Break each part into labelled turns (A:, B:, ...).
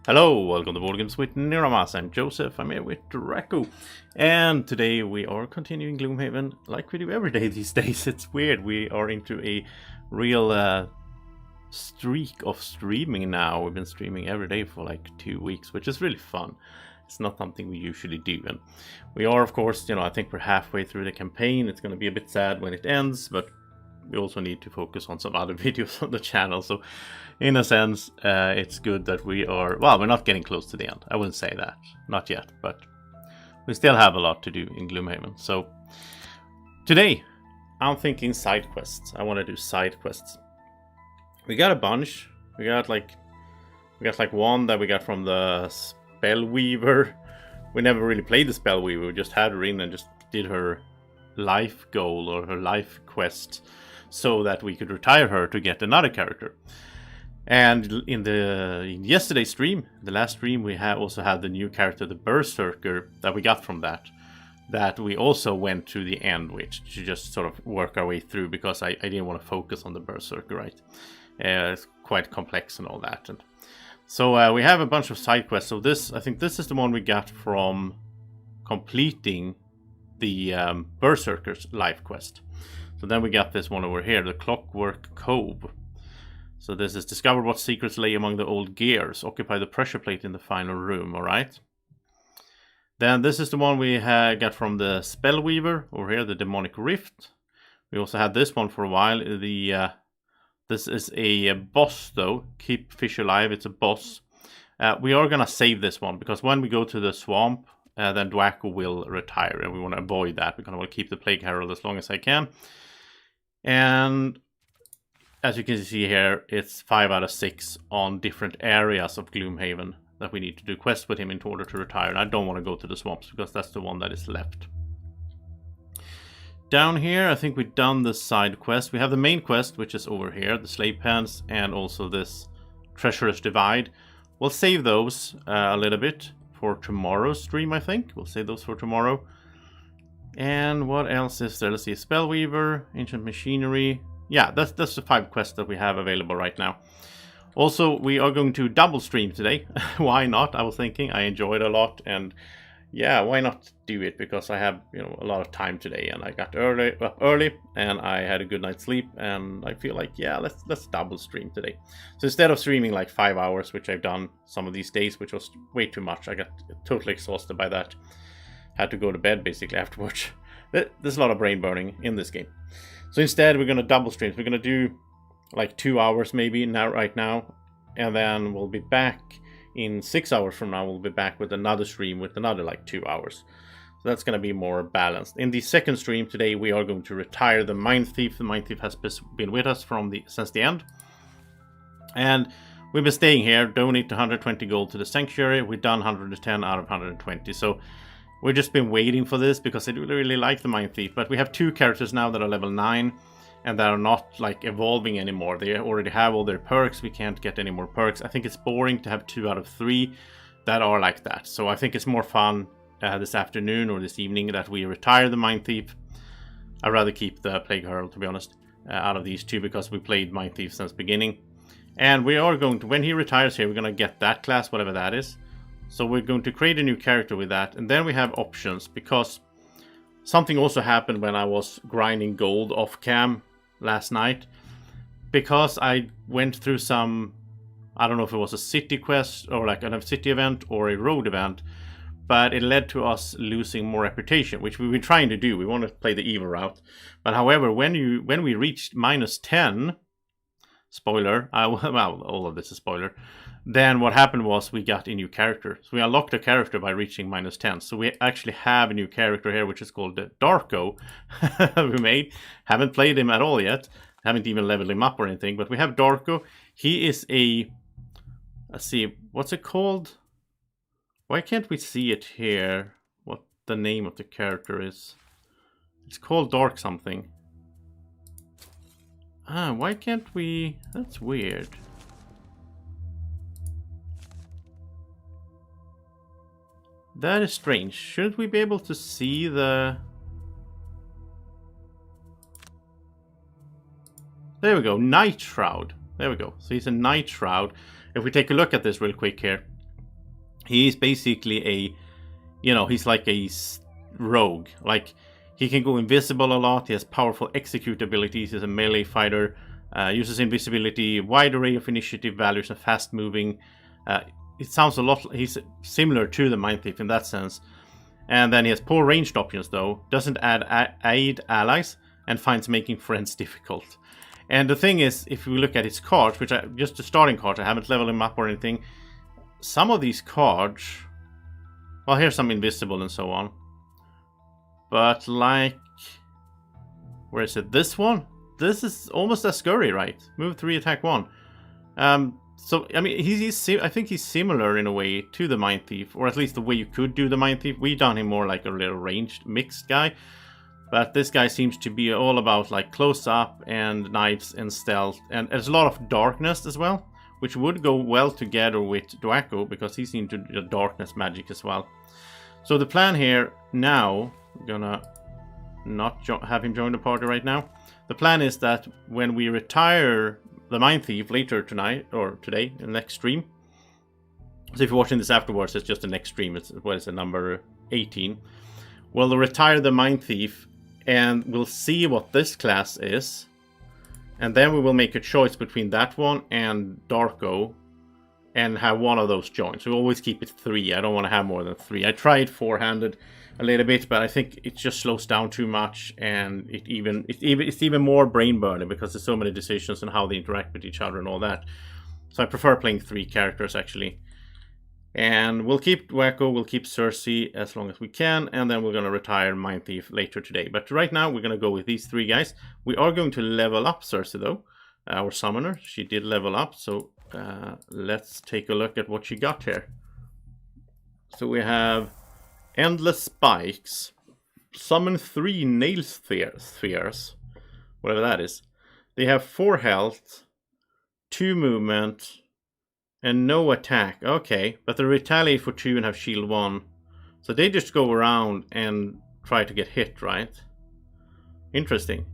A: Hello, welcome to Board Games with Niramas. I'm Joseph, I'm here with Draco. And today we are continuing Gloomhaven like we do every day these days. It's weird, we are into a real streak of streaming now. We've been streaming every day for like 2 weeks, which is really fun. It's not something we usually do. And we are, of course, I think we're halfway through the campaign. It's going to be a bit sad when it ends, but we also need to focus on some other videos on the channel. So in a sense, it's good that we are, well, we're not getting close to the end. I wouldn't say that, not yet, but we still have a lot to do in Gloomhaven. So today, I'm thinking side quests. I want to do side quests. We got a bunch. We got like one that we got from the Spellweaver. We never really played the Spellweaver. We just had her in and just did her life goal or her life quest so that we could retire her to get another character. And in yesterday's stream, the last stream, we also had the new character, the Berserker, that we got from that we also went to the end, which to just sort of work our way through, because I didn't want to focus on the Berserker, right? It's quite complex and all that. And so we have a bunch of side quests. So I think this is the one we got from completing the Berserker's life quest. So then we got this one over here, the Clockwork Cove. So this is discover what secrets lay among the old gears. Occupy the pressure plate in the final room, alright? Then this is the one we got from the Spellweaver, over here, the Demonic Rift. We also had this one for a while. This is a boss though, keep fish alive, it's a boss. We are gonna save this one, because when we go to the swamp, then Dwaco will retire, and we want to avoid that. We're gonna want to keep the Plague Herald as long as I can. And as you can see here, it's 5 out of 6 on different areas of Gloomhaven that we need to do quests with him in order to retire. And I don't want to go to the swamps because that's the one that is left. Down here, I think we've done the side quest. We have the main quest, which is over here, the Slave Pens, and also this Treacherous Divide. We'll save those a little bit for tomorrow's stream, I think. We'll save those for tomorrow. And what else is there? Let's see, Spellweaver, Ancient Machinery. Yeah, that's the 5 quests that we have available right now. Also, we are going to double stream today. Why not? I was thinking, I enjoyed it a lot, and yeah, why not do it? Because I have, a lot of time today, and I got up early, and I had a good night's sleep, and I feel like, yeah, let's double stream today. So instead of streaming like 5 hours, which I've done some of these days, which was way too much, I got totally exhausted by that. Had to go to bed basically afterwards. There's a lot of brain burning in this game. So instead, we're going to double stream. We're going to do like 2 hours maybe right now. And then we'll be back in 6 hours from now. We'll be back with another stream with another like 2 hours. So that's going to be more balanced. In the second stream today, we are going to retire the Mind Thief. The Mind Thief has been with us since the end. And we've been staying here. Donate 120 gold to the Sanctuary. We've done 110 out of 120. So we've just been waiting for this because I really like the Mind Thief. But we have 2 characters now that are level 9 and that are not like evolving anymore. They already have all their perks. We can't get any more perks. I think it's boring to have 2 out of 3 that are like that. So I think it's more fun this afternoon or this evening that we retire the Mind Thief. I'd rather keep the Plague Herald, to be honest, out of these 2 because we played Mind Thief since the beginning. And we are going to, when he retires here, we're going to get that class, whatever that is. So we're going to create a new character with that. And then we have options, because something also happened when I was grinding gold off cam last night. Because I went through some, I don't know if it was a city quest or like a city event or a road event, but it led to us losing more reputation, which we've been trying to do. We want to play the evil route. But however, when we reached -10, spoiler, well, all of this is spoiler. Then what happened was we got a new character. So we unlocked a character by reaching -10. So we actually have a new character here, which is called Darko. We made. Haven't played him at all yet. Haven't even leveled him up or anything. But we have Darko. He is let's see, what's it called? Why can't we see it here? What the name of the character is? It's called Dark something. Why can't we? That's weird. That is strange. Shouldn't we be able to see the... There we go, Night Shroud. There we go. So he's a Night Shroud. If we take a look at this real quick here, He's basically a, you know, he's like a rogue. Like, he can go invisible a lot. He has powerful execute abilities. He's a melee fighter. Uses invisibility, wide array of initiative values, and fast moving. It sounds a lot. He's similar to the Mind Thief in that sense. And then he has poor ranged options though. Doesn't aid allies, and finds making friends difficult. And the thing is, if we look at his cards, which are just the starting cards, I haven't leveled him up or anything. Some of these cards, well, here's some invisible and so on. But like, where is it? This one? This is almost as scurry, right? Move 3, attack 1. So, I mean, I think he's similar in a way to the Mind Thief, or at least the way you could do the Mind Thief. We done him more like a little ranged, mixed guy. But this guy seems to be all about like close up and knives and stealth. And there's a lot of darkness as well, which would go well together with Dwacko, because he's into the darkness magic as well. So the plan here now, I'm gonna not have him join the party right now. The plan is that when we retire the Mind Thief later tonight, or today, in the next stream. So if you're watching this afterwards, it's just the next stream. It's, what is it, number 18. We'll retire the Mind Thief, and we'll see what this class is. And then we will make a choice between that one and Darko, and have one of those joined. So we always keep it 3. I don't want to have more than 3. I tried 4-handed a little bit, but I think it just slows down too much, and it's even more brain burning because there's so many decisions and how they interact with each other and all that. So I prefer playing 3 characters actually. And we'll keep Dwacko, we'll keep Cersei as long as we can, and then we're going to retire Mind Thief later today. But right now we're going to go with these 3 guys. We are going to level up Cersei though, our summoner. She did level up, so let's take a look at what she got here. So we have Endless Spikes, summon 3 nail spheres, whatever that is. They have 4 health, 2 movement, and no attack. Okay, but they retaliate for 2 and have shield 1. So they just go around and try to get hit, right? Interesting.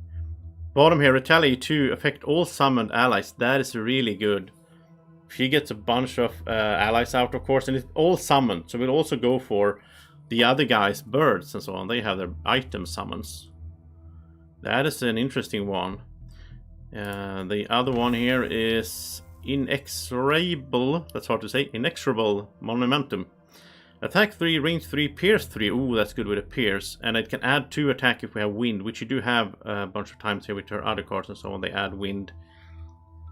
A: Bottom here, retaliate 2, affect all summoned allies. That is really good. She gets a bunch of allies out, of course, and it's all summoned. So we'll also go for the other guys, birds and so on. They have their item summons. That is an interesting one. The other one here is inexorable. That's hard to say. Inexorable Monumentum. Attack 3, range 3, pierce 3. Ooh, that's good with a pierce. And it can add 2 attack if we have wind, which you do have a bunch of times here with her other cards and so on. They add wind.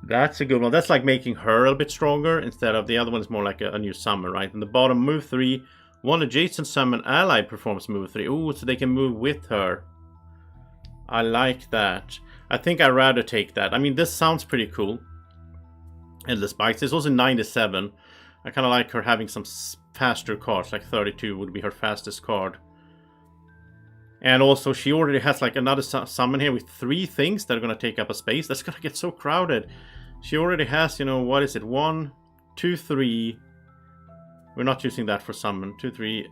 A: That's a good one. That's like making her a bit stronger instead of the other one is more like a new summon, right? And the bottom, move 3. One adjacent summon ally performs move 3. Ooh, so they can move with her. I like that. I think I'd rather take that. I mean, this sounds pretty cool. Endless Spikes. It's also 97. I kind of like her having some faster cards, like 32 would be her fastest card. And also, she already has like another summon here with 3 things that are going to take up a space. That's going to get so crowded. She already has, you know, what is it? 1, 2, 3. We're not using that for summon. 2, 3,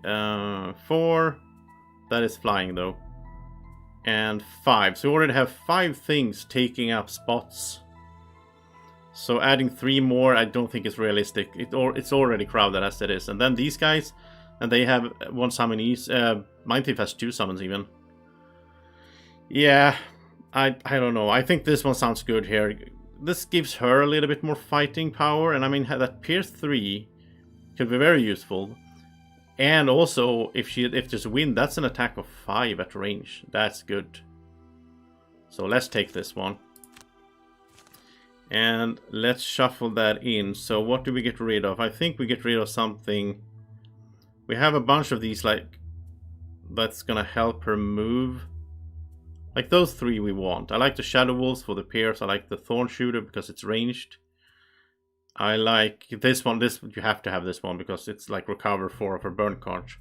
A: 4. That is flying though. And 5. So we already have 5 things taking up spots. So adding 3 more, I don't think is realistic. It's already crowded as it is. And then these guys, and they have 1 summon each. Mind Thief has 2 summons even. Yeah, I don't know. I think this one sounds good here. This gives her a little bit more fighting power. And I mean, that Pierce 3 could be very useful. And also, if there's wind, that's an attack of 5 at range. That's good. So let's take this one. And let's shuffle that in. So what do we get rid of? I think we get rid of something. We have a bunch of these, like, that's gonna help her move. Like those 3 we want. I like the Shadow Wolves for the Pierce. I like the Thorn Shooter because it's ranged. I like this one. You have to have this one because it's like recover 4 of her burn cards.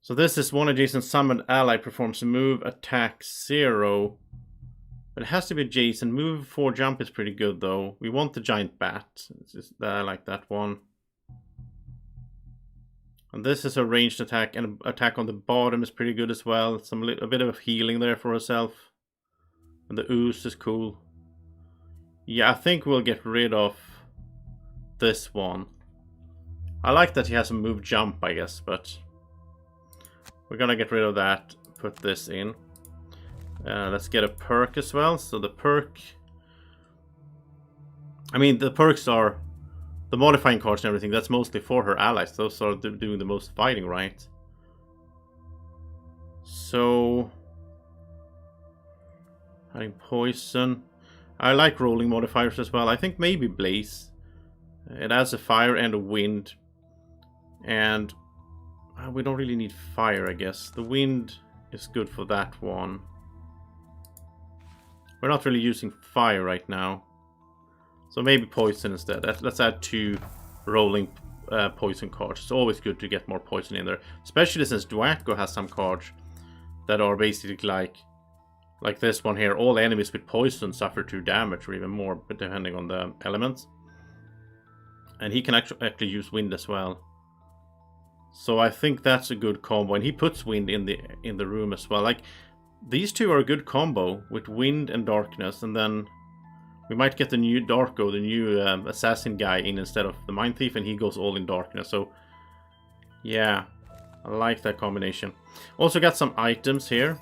A: So this is 1 adjacent summoned ally performs a move, attack 0. But it has to be adjacent. Move 4 jump is pretty good though. We want the giant bat. I like that one. And this is a ranged attack, and attack on the bottom is pretty good as well. A bit of healing there for herself. And the ooze is cool. Yeah, I think we'll get rid of this one. I like that he has a move jump, I guess, but we're gonna get rid of that, put this in. Let's get a perk as well. So the perk... I mean, the perks are... The modifying cards and everything, that's mostly for her allies. Those are doing the most fighting, right? So... Adding poison. I like rolling modifiers as well. I think maybe blaze. It adds a fire and a wind. And we don't really need fire, I guess. The wind is good for that one. We're not really using fire right now. So maybe poison instead. Let's add 2 rolling poison cards. It's always good to get more poison in there. Especially since Duaco has some cards that are basically like this one here. All enemies with poison suffer 2 damage or even more, but depending on the elements. And he can actually use wind as well. So I think that's a good combo. And he puts wind in the room as well. Like, these 2 are a good combo with wind and darkness. And then we might get the new Darko, the new assassin guy in instead of the Mind Thief. And he goes all in darkness. So, yeah, I like that combination. Also got some items here.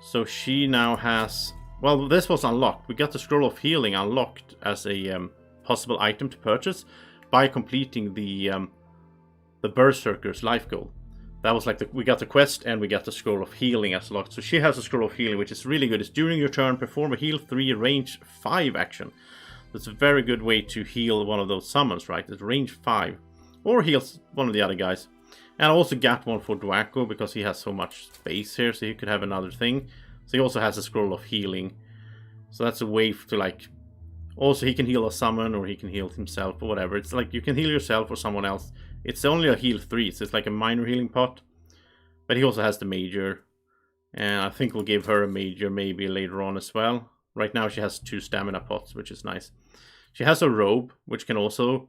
A: So she now has... Well, this was unlocked. We got the Scroll of Healing unlocked as a possible item to purchase by completing the Berserker's life goal. That was like we got the quest and we got the Scroll of Healing as locked. So she has a Scroll of Healing, which is really good. It's during your turn, perform a heal 3 range 5 action. That's a very good way to heal one of those summons, right? It's range 5. Or heals one of the other guys. And I also got one for Duaco because he has so much space here, so he could have another thing. So he also has a Scroll of Healing. So that's a way to like... Also, he can heal a summon or he can heal himself or whatever. It's like you can heal yourself or someone else. It's only a heal 3, so it's like a minor healing pot. But he also has the major. And I think we'll give her a major maybe later on as well. Right now she has 2 stamina pots, which is nice. She has a robe, which can also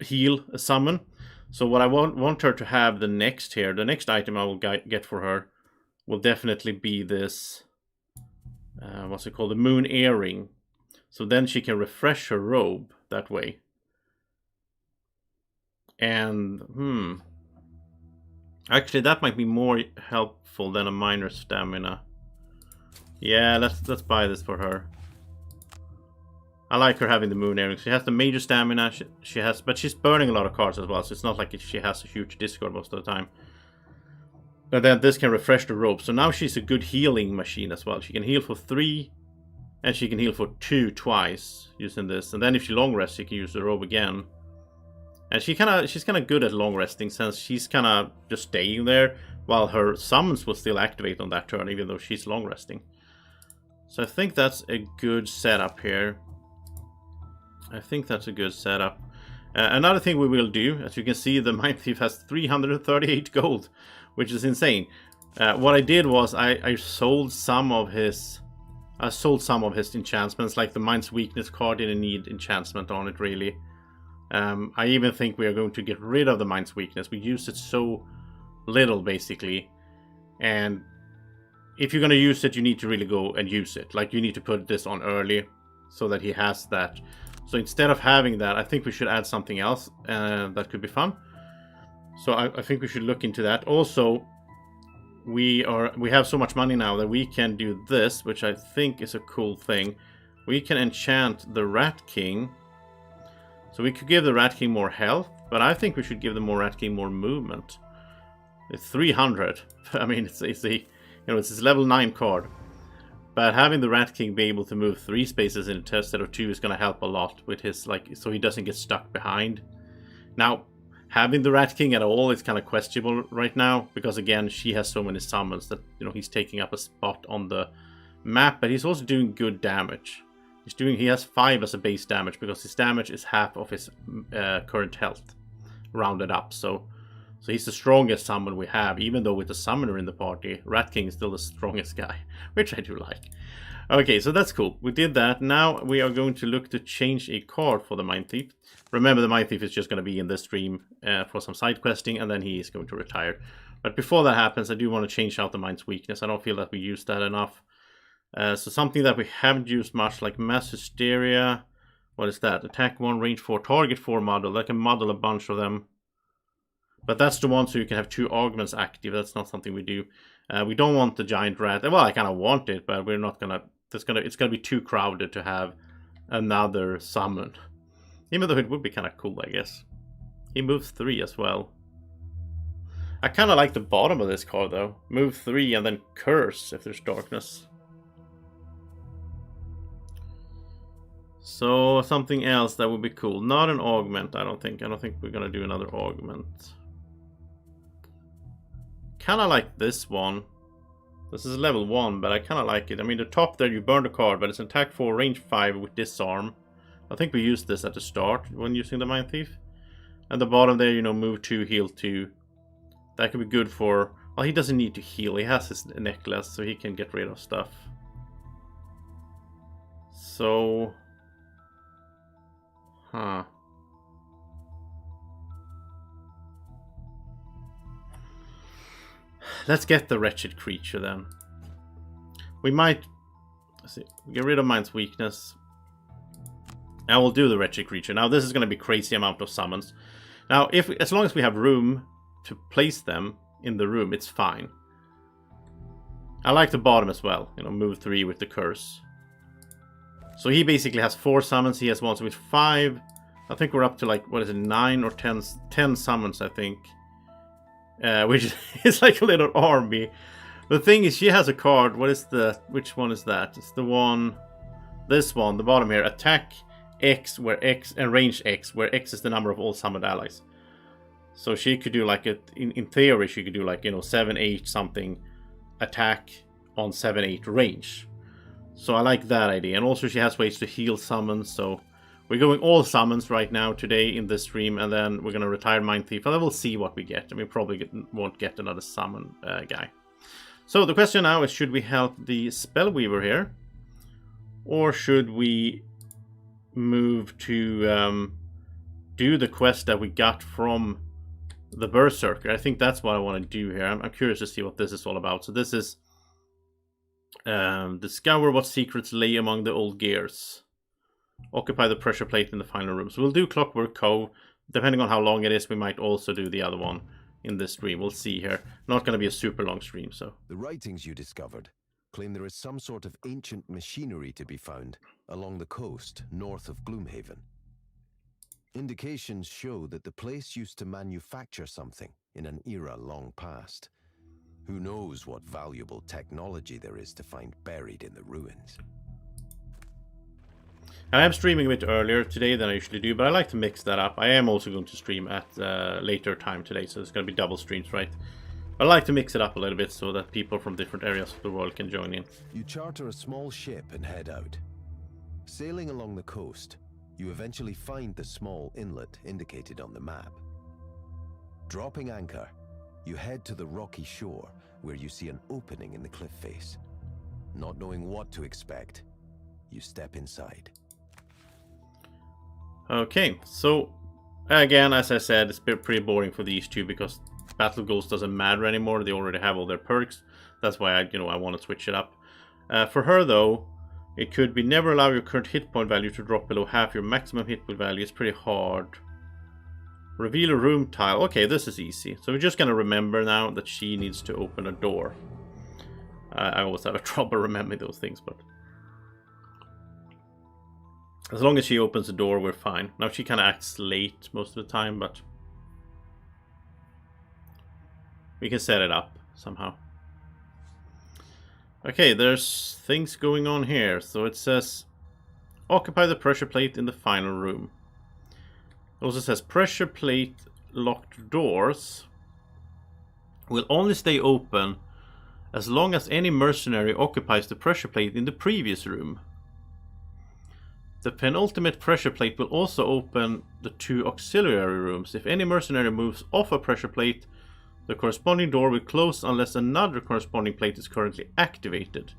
A: heal a summon. So what I want her to have the next item I will get for her will definitely be this, what's it called, the Moon Earring. So then she can refresh her robe that way. And, actually that might be more helpful than a minor stamina. Yeah, let's buy this for her. I like her having the Moon Earring. She has the major stamina, she has, but she's burning a lot of cards as well, so it's not like she has a huge discard most of the time. But then this can refresh the robe, so now she's a good healing machine as well. She can heal for 3, and she can heal for 2 twice using this. And then if she long rests, she can use the robe again. And she's kind of good at long resting, since she's kind of just staying there, while her summons will still activate on that turn, even though she's long resting. So I think that's a good setup here. Another thing we will do, as you can see, the Mind Thief has 338 gold, which is insane. What I did was I sold some of his enchantments, like the Mind's Weakness card didn't need enchantment on it really. I even think we are going to get rid of the Mind's Weakness. We use it so little basically, and if you're going to use it, you need to really go and use it. Like, you need to put this on early so that he has that. So instead of having that, I think we should add something else that could be fun. So I think we should look into that. Also, we have so much money now that we can do this, which I think is a cool thing. We can enchant the Rat King. So we could give the Rat King more health, but I think we should give the Rat King more movement. It's 300. I mean, it's his level 9 card. But having the Rat King be able to move 3 spaces instead of 2 is going to help a lot with his, like, so he doesn't get stuck behind. Now, having the Rat King at all is kind of questionable right now, because again, she has so many summons that, he's taking up a spot on the map, but he's also doing good damage. He has 5 as a base damage, because his damage is half of his current health, rounded up. So he's the strongest summon we have, even though with the summoner in the party, Rat King is still the strongest guy, which I do like. Okay, so that's cool. We did that. Now we are going to look to change a card for the Mind Thief. Remember, the Mind Thief is just going to be in this stream for some side questing, and then he is going to retire. But before that happens, I do want to change out the Mind's Weakness. I don't feel that we used that enough. So something that we haven't used much, like Mass Hysteria, What is that? Attack 1, range 4, target 4 model. I can model a bunch of them. But that's the one so you can have 2 augments active. That's not something we do. We don't want the giant rat. Well, I kind of want it, but we're not gonna. It's gonna be too crowded to have another summon. Even though it would be kind of cool, I guess. He moves 3 as well. I kind of like the bottom of this card though. Move 3 and then curse if there's darkness. So something else that would be cool. Not an augment, I don't think. I don't think we're gonna do another augment. Kind of like this one. This is level 1, but I kind of like it. I mean, the top there, you burn the card, but it's attack 4, range 5 with disarm. I think we used this at the start when using the Mind Thief. And the bottom there, you know, move 2, heal 2. That could be good for... Well, he doesn't need to heal. He has his necklace, so he can get rid of stuff. So... Huh. Let's get the Wretched Creature then. We might... Let's see. Get rid of Mind's Weakness. I will do the Wretched Creature. Now this is going to be crazy amount of summons. Now, as long as we have room to place them in the room, it's fine. I like the bottom as well. You know, move 3 with the curse. So he basically has 4 summons. He has one, so with 5. I think we're up to like, what is it, 9 or 10 summons, I think. Which is like a little army. The thing is, she has a card. What is the... Which one is that? It's the one... This one, the bottom here. Attack X, where X... And range X, where X is the number of all summoned allies. So she could do like... In theory, she could do like, you know, 7-8 something. Attack on 7-8 range. So I like that idea. And also she has ways to heal summons, so... We're going all summons right now today in this stream, and then we're going to retire Mind Thief, and then we'll see what we get. I mean, probably won't get another summon guy. So the question now is, should we help the Spellweaver here? Or should we move to do the quest that we got from the Berserker? I think that's what I want to do here. I'm curious to see what this is all about. So this is discover what secrets lay among the old gears. Occupy the pressure plate in the final room. So we'll do Clockwork Cove. Depending on how long it is, we might also do the other one in this stream. We'll see here. Not going to be a super long stream, so.
B: The writings you discovered claim there is some sort of ancient machinery to be found along the coast north of Gloomhaven. Indications show that the place used to manufacture something in an era long past. Who knows what valuable technology there is to find buried in the ruins.
A: I am streaming a bit earlier today than I usually do, but I like to mix that up. I am also going to stream at later time today, so it's going to be double streams, right? I like to mix it up a little bit so that people from different areas of the world can join in.
B: You charter a small ship and head out. Sailing along the coast, you eventually find the small inlet indicated on the map. Dropping anchor, you head to the rocky shore where you see an opening in the cliff face. Not knowing what to expect, you step inside.
A: Okay, so again, as I said, it's pretty boring for these two because Battle Ghost doesn't matter anymore. They already have all their perks. That's why I want to switch it up. For her though, it could be never allow your current hit point value to drop below half your maximum hit point value. It's pretty hard. Reveal a room tile. Okay, this is easy. So we're just gonna remember now that she needs to open a door. I always have a trouble remembering those things, but as long as she opens the door, we're fine. Now she kind of acts late most of the time, but we can set it up somehow. Okay, there's things going on here. So it says, occupy the pressure plate in the final room. It also says, pressure plate locked doors will only stay open as long as any mercenary occupies the pressure plate in the previous room. The penultimate pressure plate will also open the 2 auxiliary rooms. If any mercenary moves off a pressure plate, the corresponding door will close unless another corresponding plate is currently activated.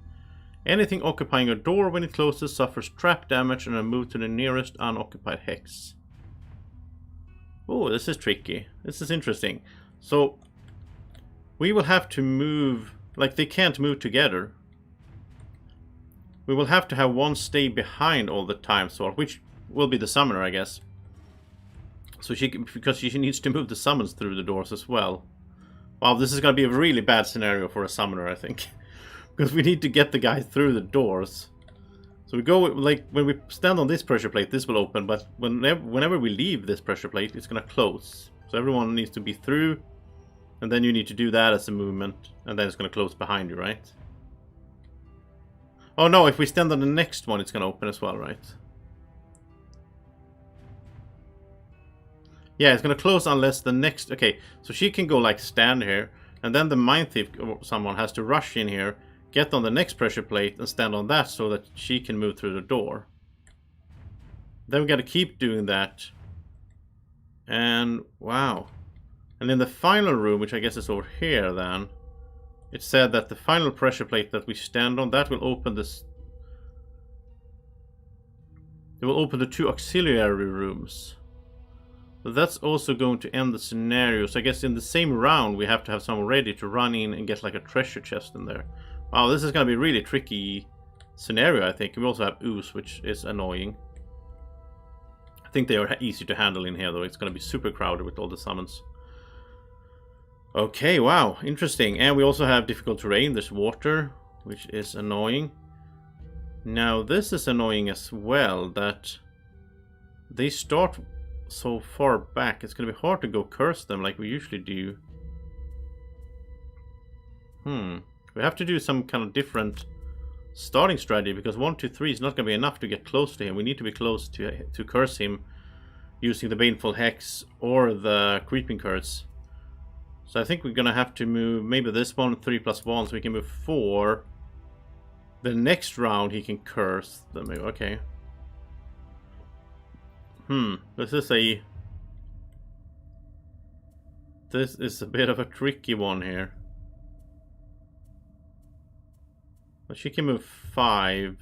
A: Anything occupying a door when it closes suffers trap damage and are moved to the nearest unoccupied hex. Oh, this is tricky. This is interesting. So, we will have to move... Like, they can't move together. We will have to have one stay behind all the time, so which will be the summoner, I guess. So because she needs to move the summons through the doors as well. Wow, this is going to be a really bad scenario for a summoner, I think. Because we need to get the guy through the doors. So we go, like, when we stand on this pressure plate, this will open, but whenever we leave this pressure plate, it's going to close. So everyone needs to be through, and then you need to do that as a movement, and then it's going to close behind you, right? Oh no, if we stand on the next one, it's going to open as well, right? Yeah, it's going to close unless the next... Okay, so she can go, like, stand here, and then the Mind Thief or someone has to rush in here, get on the next pressure plate and stand on that so that she can move through the door. Then we got to keep doing that. And wow. And in the final room, which I guess is over here then, it said that the final pressure plate that we stand on, that will open this... It will open the 2 auxiliary rooms. But that's also going to end the scenario. So I guess in the same round we have to have someone ready to run in and get like a treasure chest in there. Wow, this is going to be a really tricky scenario, I think. We also have ooze, which is annoying. I think they are easy to handle in here, though. It's going to be super crowded with all the summons. Okay, wow, interesting. And we also have difficult terrain. There's water, which is annoying. Now, this is annoying as well, that they start so far back. It's going to be hard to go curse them like we usually do. We have to do some kind of different starting strategy, because 1, 2, 3 is not going to be enough to get close to him. We need to be close to curse him using the Baneful Hex or the Creeping Curse. So I think we're going to have to move maybe this one 3+1, so we can move 4. The next round he can curse them. Okay. This is a bit of a tricky one here. But she can move 5.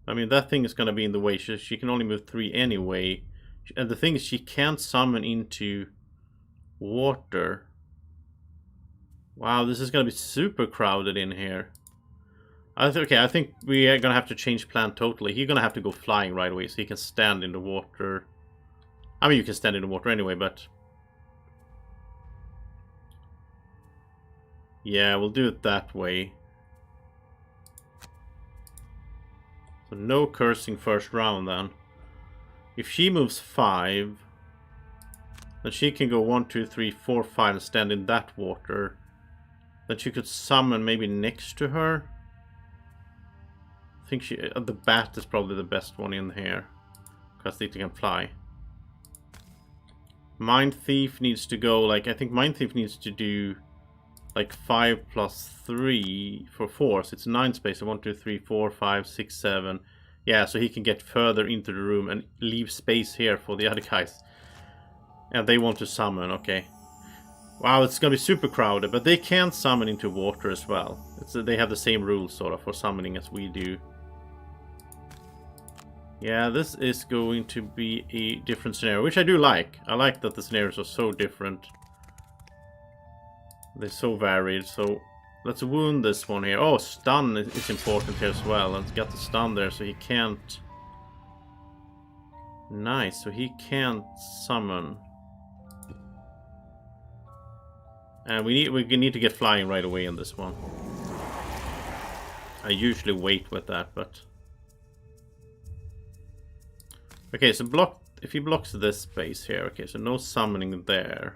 A: I mean, that thing is going to be in the way. She can only move 3 anyway. And the thing is, she can't summon into water. Wow, this is going to be super crowded in here. Okay, I think we are going to have to change plan totally. He's going to have to go flying right away so he can stand in the water. I mean, you can stand in the water anyway, but... Yeah, we'll do it that way. So no cursing first round then. If she moves 5, then she can go 1, 2, 3, 4, 5 and stand in that water. Then she could summon maybe next to her. I think the bat is probably the best one in here, because they can fly. Mind Thief needs to go, like, I think Mind Thief needs to do like 5 plus 3 for 4, so it's 9 space. So 1, 2, 3, 4, 5, 6, 7. Yeah, so he can get further into the room and leave space here for the other guys. And they want to summon, okay. Wow, it's gonna be super crowded, but they can summon into water as well. They have the same rules sort of for summoning as we do. Yeah, this is going to be a different scenario, which I do like. I like that the scenarios are so different. They're so varied, so let's wound this one here. Oh, stun is important here as well. Let's get the stun there so he can't... Nice, so he can't summon. And we need to get flying right away in this one. I usually wait with that, but... Okay, so if he blocks this space here, okay, so no summoning there.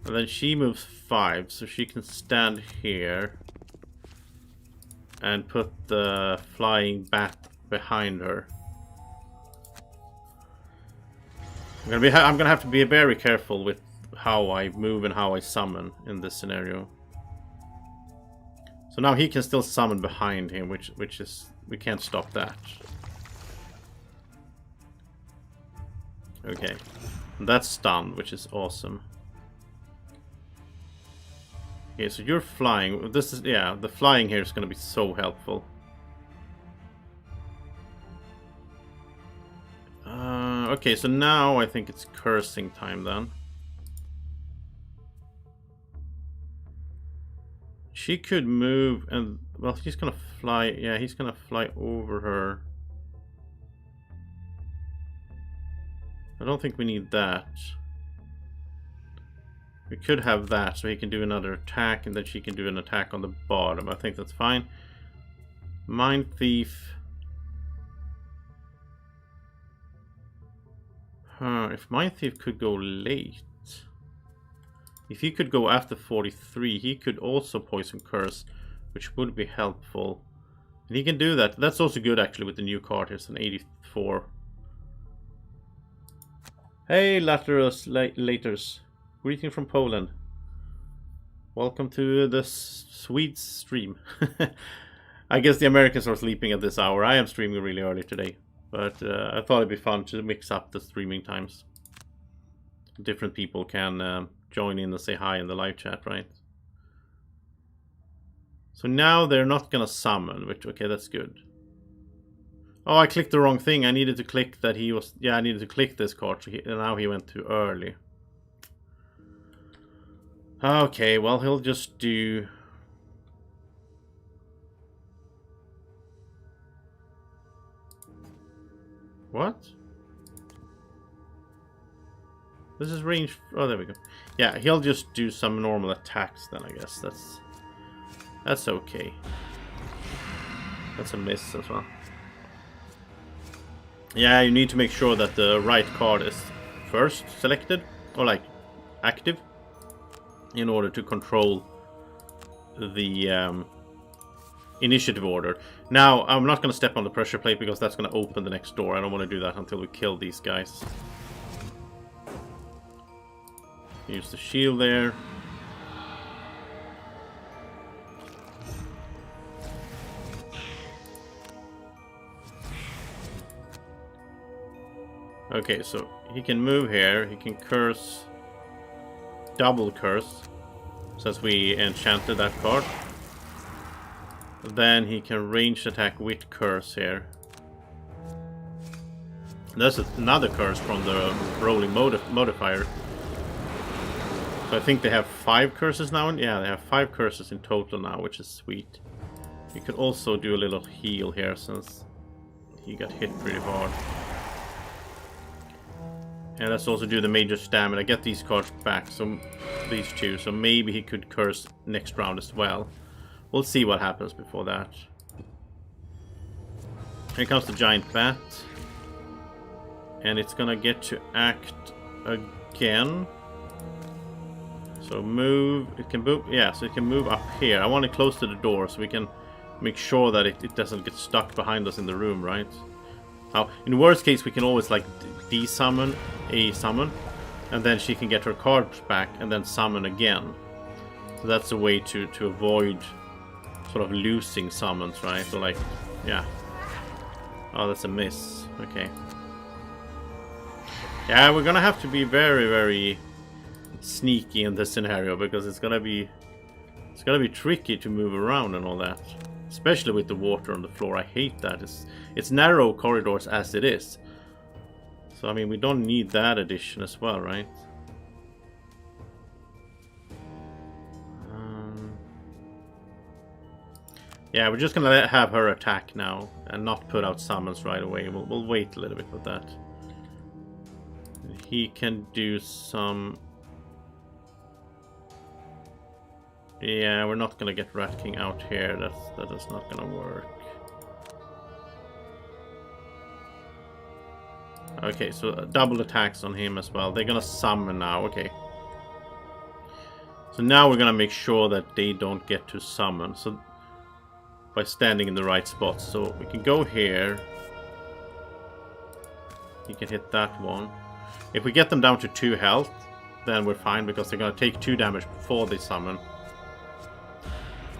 A: And then she moves 5, so she can stand here and put the flying bat behind her. I'm gonna have to be very careful with how I move and how I summon in this scenario. So now he can still summon behind him, which is, we can't stop that. Okay, and that's stunned, which is awesome. Okay, so you're flying. This is, yeah, the flying here is going to be so helpful. Okay, so now I think it's cursing time then. She could move, and well, he's gonna fly. Yeah, he's gonna fly over her. I don't think we need that. We could have that, so he can do another attack, and then she can do an attack on the bottom. I think that's fine. Mind Thief. If Mind Thief could go late. If he could go after 43, he could also Poison Curse, which would be helpful. And he can do that. That's also good, actually, with the new card. It's an 84. Hey, Laters. Greeting from Poland. Welcome to the Swedes stream. I guess the Americans are sleeping at this hour. I am streaming really early today. But I thought it'd be fun to mix up the streaming times. Different people can join in and say hi in the live chat, right? So now they're not gonna summon, which, okay, that's good. Oh, I clicked the wrong thing. I needed to click that he was... Yeah, I needed to click this card, so now he went too early. Okay, well, he'll just do... What? This is range... Oh, there we go. Yeah, he'll just do some normal attacks then, I guess. That's okay. That's a miss as well. Yeah, you need to make sure that the right card is first selected, or like active, in order to control the initiative order. Now, I'm not going to step on the pressure plate because that's going to open the next door. I don't want to do that until we kill these guys. Use the shield there. Okay, so he can move here. He can curse, double curse, since we enchanted that card. Then he can range attack with curse here. There's another curse from the rolling modifier. So I think they have 5 curses now. Yeah, they have 5 curses in total now, which is sweet. You could also do a little heal here since he got hit pretty hard. And let's also do the major stamina. Get these cards back, so these two. So maybe he could curse next round as well. We'll see what happens before that. Here comes the giant bat. And it's gonna get to act again. So move, it can move, yeah, so it can move up here. I want it close to the door so we can make sure that it doesn't get stuck behind us in the room, right? Now, in worst case, we can always like desummon a summon, and then she can get her cards back and then summon again. So that's a way to avoid sort of losing summons, right? So like, yeah. Oh, that's a miss. Okay. Yeah, we're gonna have to be very, very sneaky in this scenario because it's gonna be tricky to move around and all that, especially with the water on the floor. I hate that. It's narrow corridors as it is. So I mean, we don't need that addition as well, right? Yeah, we're just gonna have her attack now and not put out summons right away. We'll wait a little bit with that. He can do some... Yeah, we're not gonna get Rat King out here. That is not gonna work. Okay, so double attacks on him as well. They're gonna summon now. Okay. So now we're gonna make sure that they don't get to summon. So by standing in the right spot. So we can go here. You can hit that one. If we get them down to 2 health, then we're fine because they're gonna take 2 damage before they summon.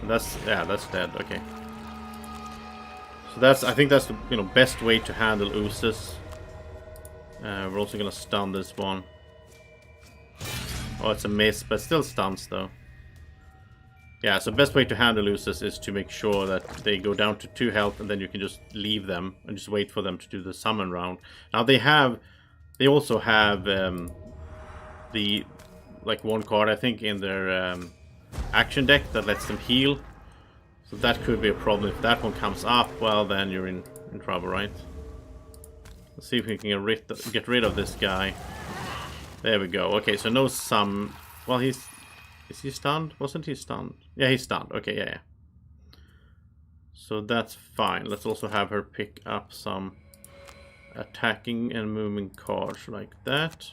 A: That's, yeah, that's dead. Okay. So I think that's the best way to handle oozes. We're also gonna stun this one. Oh, it's a miss, but still stuns though. Yeah, so best way to handle oozes is to make sure that they go down to 2 health, and then you can just leave them and just wait for them to do the summon round. Now they also have the one card I think in their action deck that lets them heal. So that could be a problem. If that one comes up, well, then you're in trouble, right? Let's see if we can get rid of this guy. There we go. Okay, so no sum. Well, is he stunned? Wasn't he stunned? Yeah, he's stunned. Okay, yeah. So that's fine. Let's also have her pick up some attacking and moving cards like that.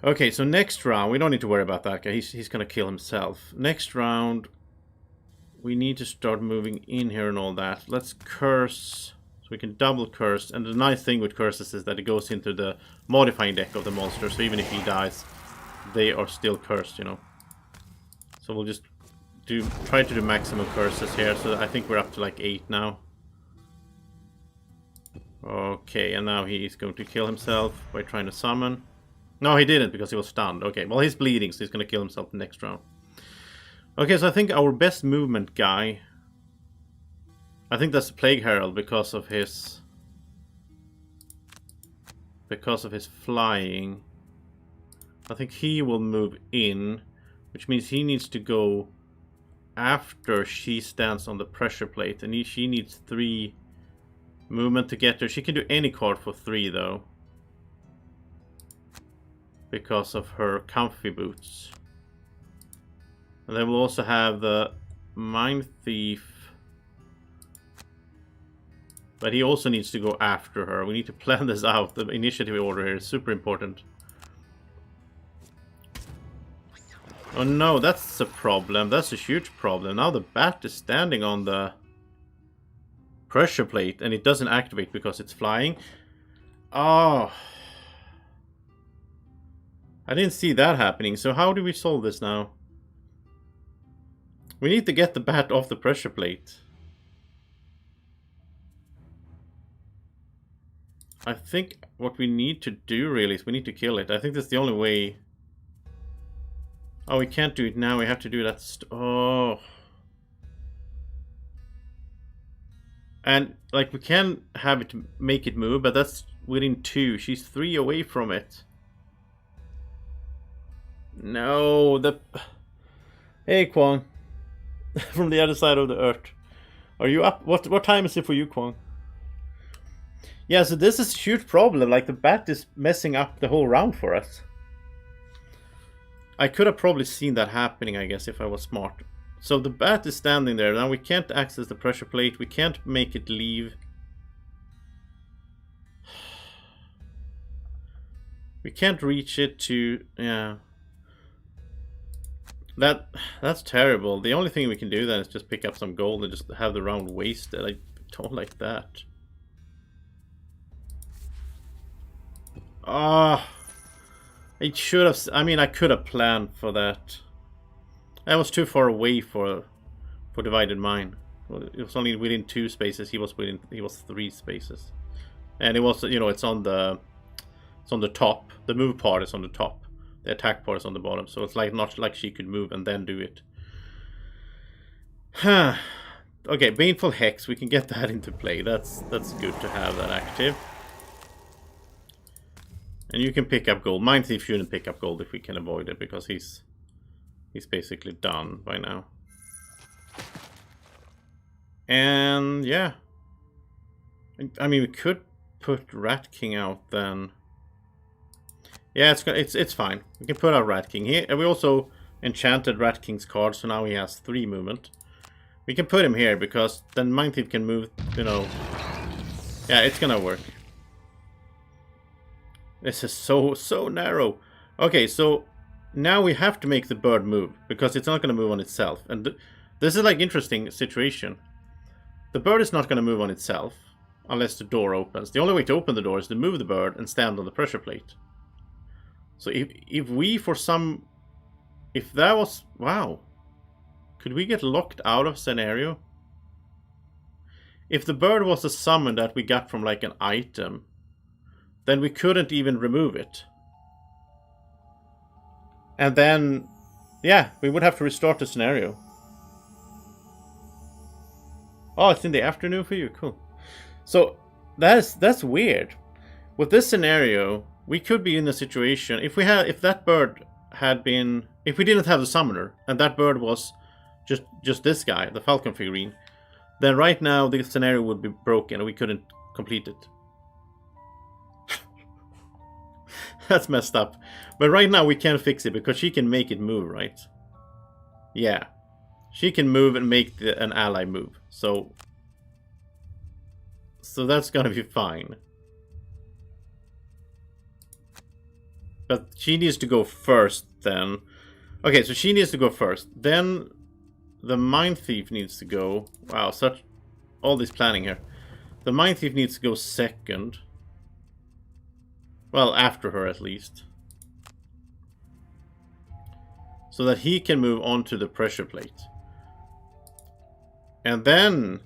A: Okay, so next round, we don't need to worry about that guy. He's gonna kill himself. Next round, we need to start moving in here and all that. Let's curse, so we can double curse. And the nice thing with curses is that it goes into the modifying deck of the monster. So even if he dies, they are still cursed, you know. So we'll just try to do maximum curses here. So I think we're up to like 8 now. Okay, and now he is going to kill himself by trying to summon. No, he didn't because he was stunned. Okay, well, he's bleeding, so he's going to kill himself next round. Okay, so I think our best movement guy, I think that's the Plague Herald because of his flying. I think he will move in, which means he needs to go after she stands on the pressure plate, and she needs 3 movement to get there. She can do any card for 3 though, because of her comfy boots. And then we'll also have the Mind Thief, but he also needs to go after her. We need to plan this out. The initiative order here is super important. Oh no, that's a problem. That's a huge problem. Now the bat is standing on the pressure plate and it doesn't activate because it's flying. Oh, I didn't see that happening. So how do we solve this now? We need to get the bat off the pressure plate. I think what we need to do really is we need to kill it. I think that's the only way. Oh, we can't do it now. We have to do that. Oh. And like we can have it make it move, but that's within 2. She's 3 away from it. No, Hey Kwong. From the other side of the earth. Are you up? What time is it for you, Kwong? Yeah, so this is a huge problem. Like the bat is messing up the whole round for us. I could have probably seen that happening, I guess, if I was smart. So the bat is standing there. Now we can't access the pressure plate. We can't make it leave. We can't reach it to... Yeah. That's terrible. The only thing we can do then is just pick up some gold and just have the round wasted. I don't like that. Ah, it should have. I mean, I could have planned for that. I was too far away for Divided Mind. Well, it was only within 2 spaces. He was 3 spaces, and it was, you know, it's on the top. The move part is on the top. The attack part is on the bottom, so it's like not like she could move and then do it. Huh. Okay, Baneful Hex, we can get that into play. That's good to have that active. And you can pick up gold. Mind Thief shouldn't pick up gold if we can avoid it, because he's basically done by now. And yeah. I mean, we could put Rat King out then. Yeah, it's fine. We can put our Rat King here. And we also enchanted Rat King's card, so now he has 3 movement. We can put him here because then Mind Thief can move, you know. Yeah, it's gonna work. This is so narrow. Okay, so now we have to make the bird move because it's not gonna move on itself. And this is like interesting situation. The bird is not gonna move on itself unless the door opens. The only way to open the door is to move the bird and stand on the pressure plate. So if that was... Wow. Could we get locked out of scenario? If the bird was a summon that we got from like an item, then we couldn't even remove it. And then, yeah, we would have to restart the scenario. Oh, it's in the afternoon for you. Cool. So that's weird. With this scenario, we could be in a situation if that bird had been... If we didn't have the summoner, and that bird was just this guy, the falcon figurine, then right now the scenario would be broken and we couldn't complete it. That's messed up. But right now we can fix it because she can make it move, right? Yeah. She can move and make an ally move. So that's gonna be fine. But she needs to go first then. Okay, so she needs to go first. Then the Mind Thief needs to go. Wow, such all this planning here. The Mind Thief needs to go second. Well, after her at least. So that he can move on to the pressure plate. And then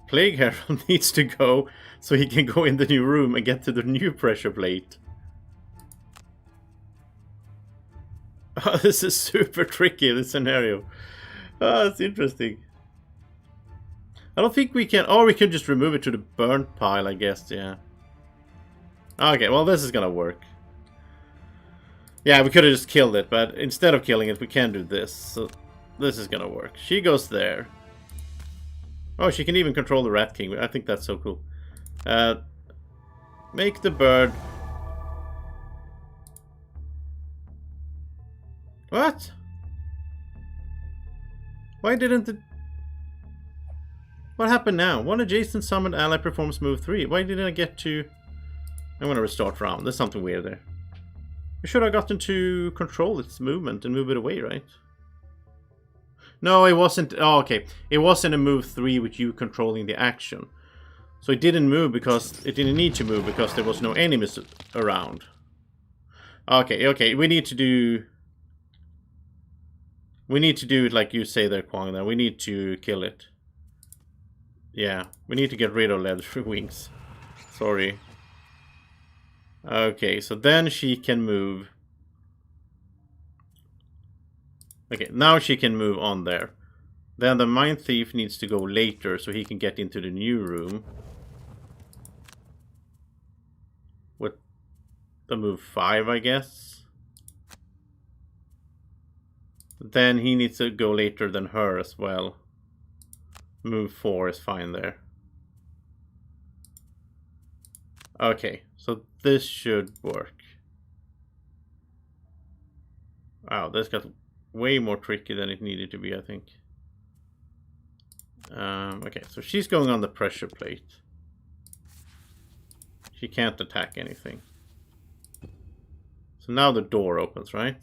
A: Plague Herald needs to go so he can go in the new room and get to the new pressure plate. Oh, this is super tricky, this scenario. Oh, that's interesting. I don't think we can... Or we could just remove it to the burnt pile, I guess, yeah. Okay, well, this is gonna work. Yeah, we could have just killed it, but instead of killing it, we can do this. So this is gonna work. She goes there. Oh, she can even control the Rat King. I think that's so cool. Make the bird... What? Why didn't the... What happened now? One adjacent summoned ally performs move 3. Why didn't I get to... I'm gonna restart round. There's something weird there. You should have gotten to control its movement and move it away, right? No, it wasn't... Oh, okay. It wasn't a move 3 with you controlling the action. So it didn't move because... It didn't need to move because there was no enemies around. Okay, okay. We need to do... We need to do it like you say there, Kwang. Then we need to kill it. Yeah, we need to get rid of leather wings. Sorry. Okay, so then she can move. Okay, now she can move on there. Then the Mind Thief needs to go later so he can get into the new room. With the move 5, I guess. Then he needs to go later than her as well. Move 4 is fine there. Okay, so this should work. Wow, this got way more tricky than it needed to be, I think. Okay, so she's going on the pressure plate. She can't attack anything. So now the door opens, right?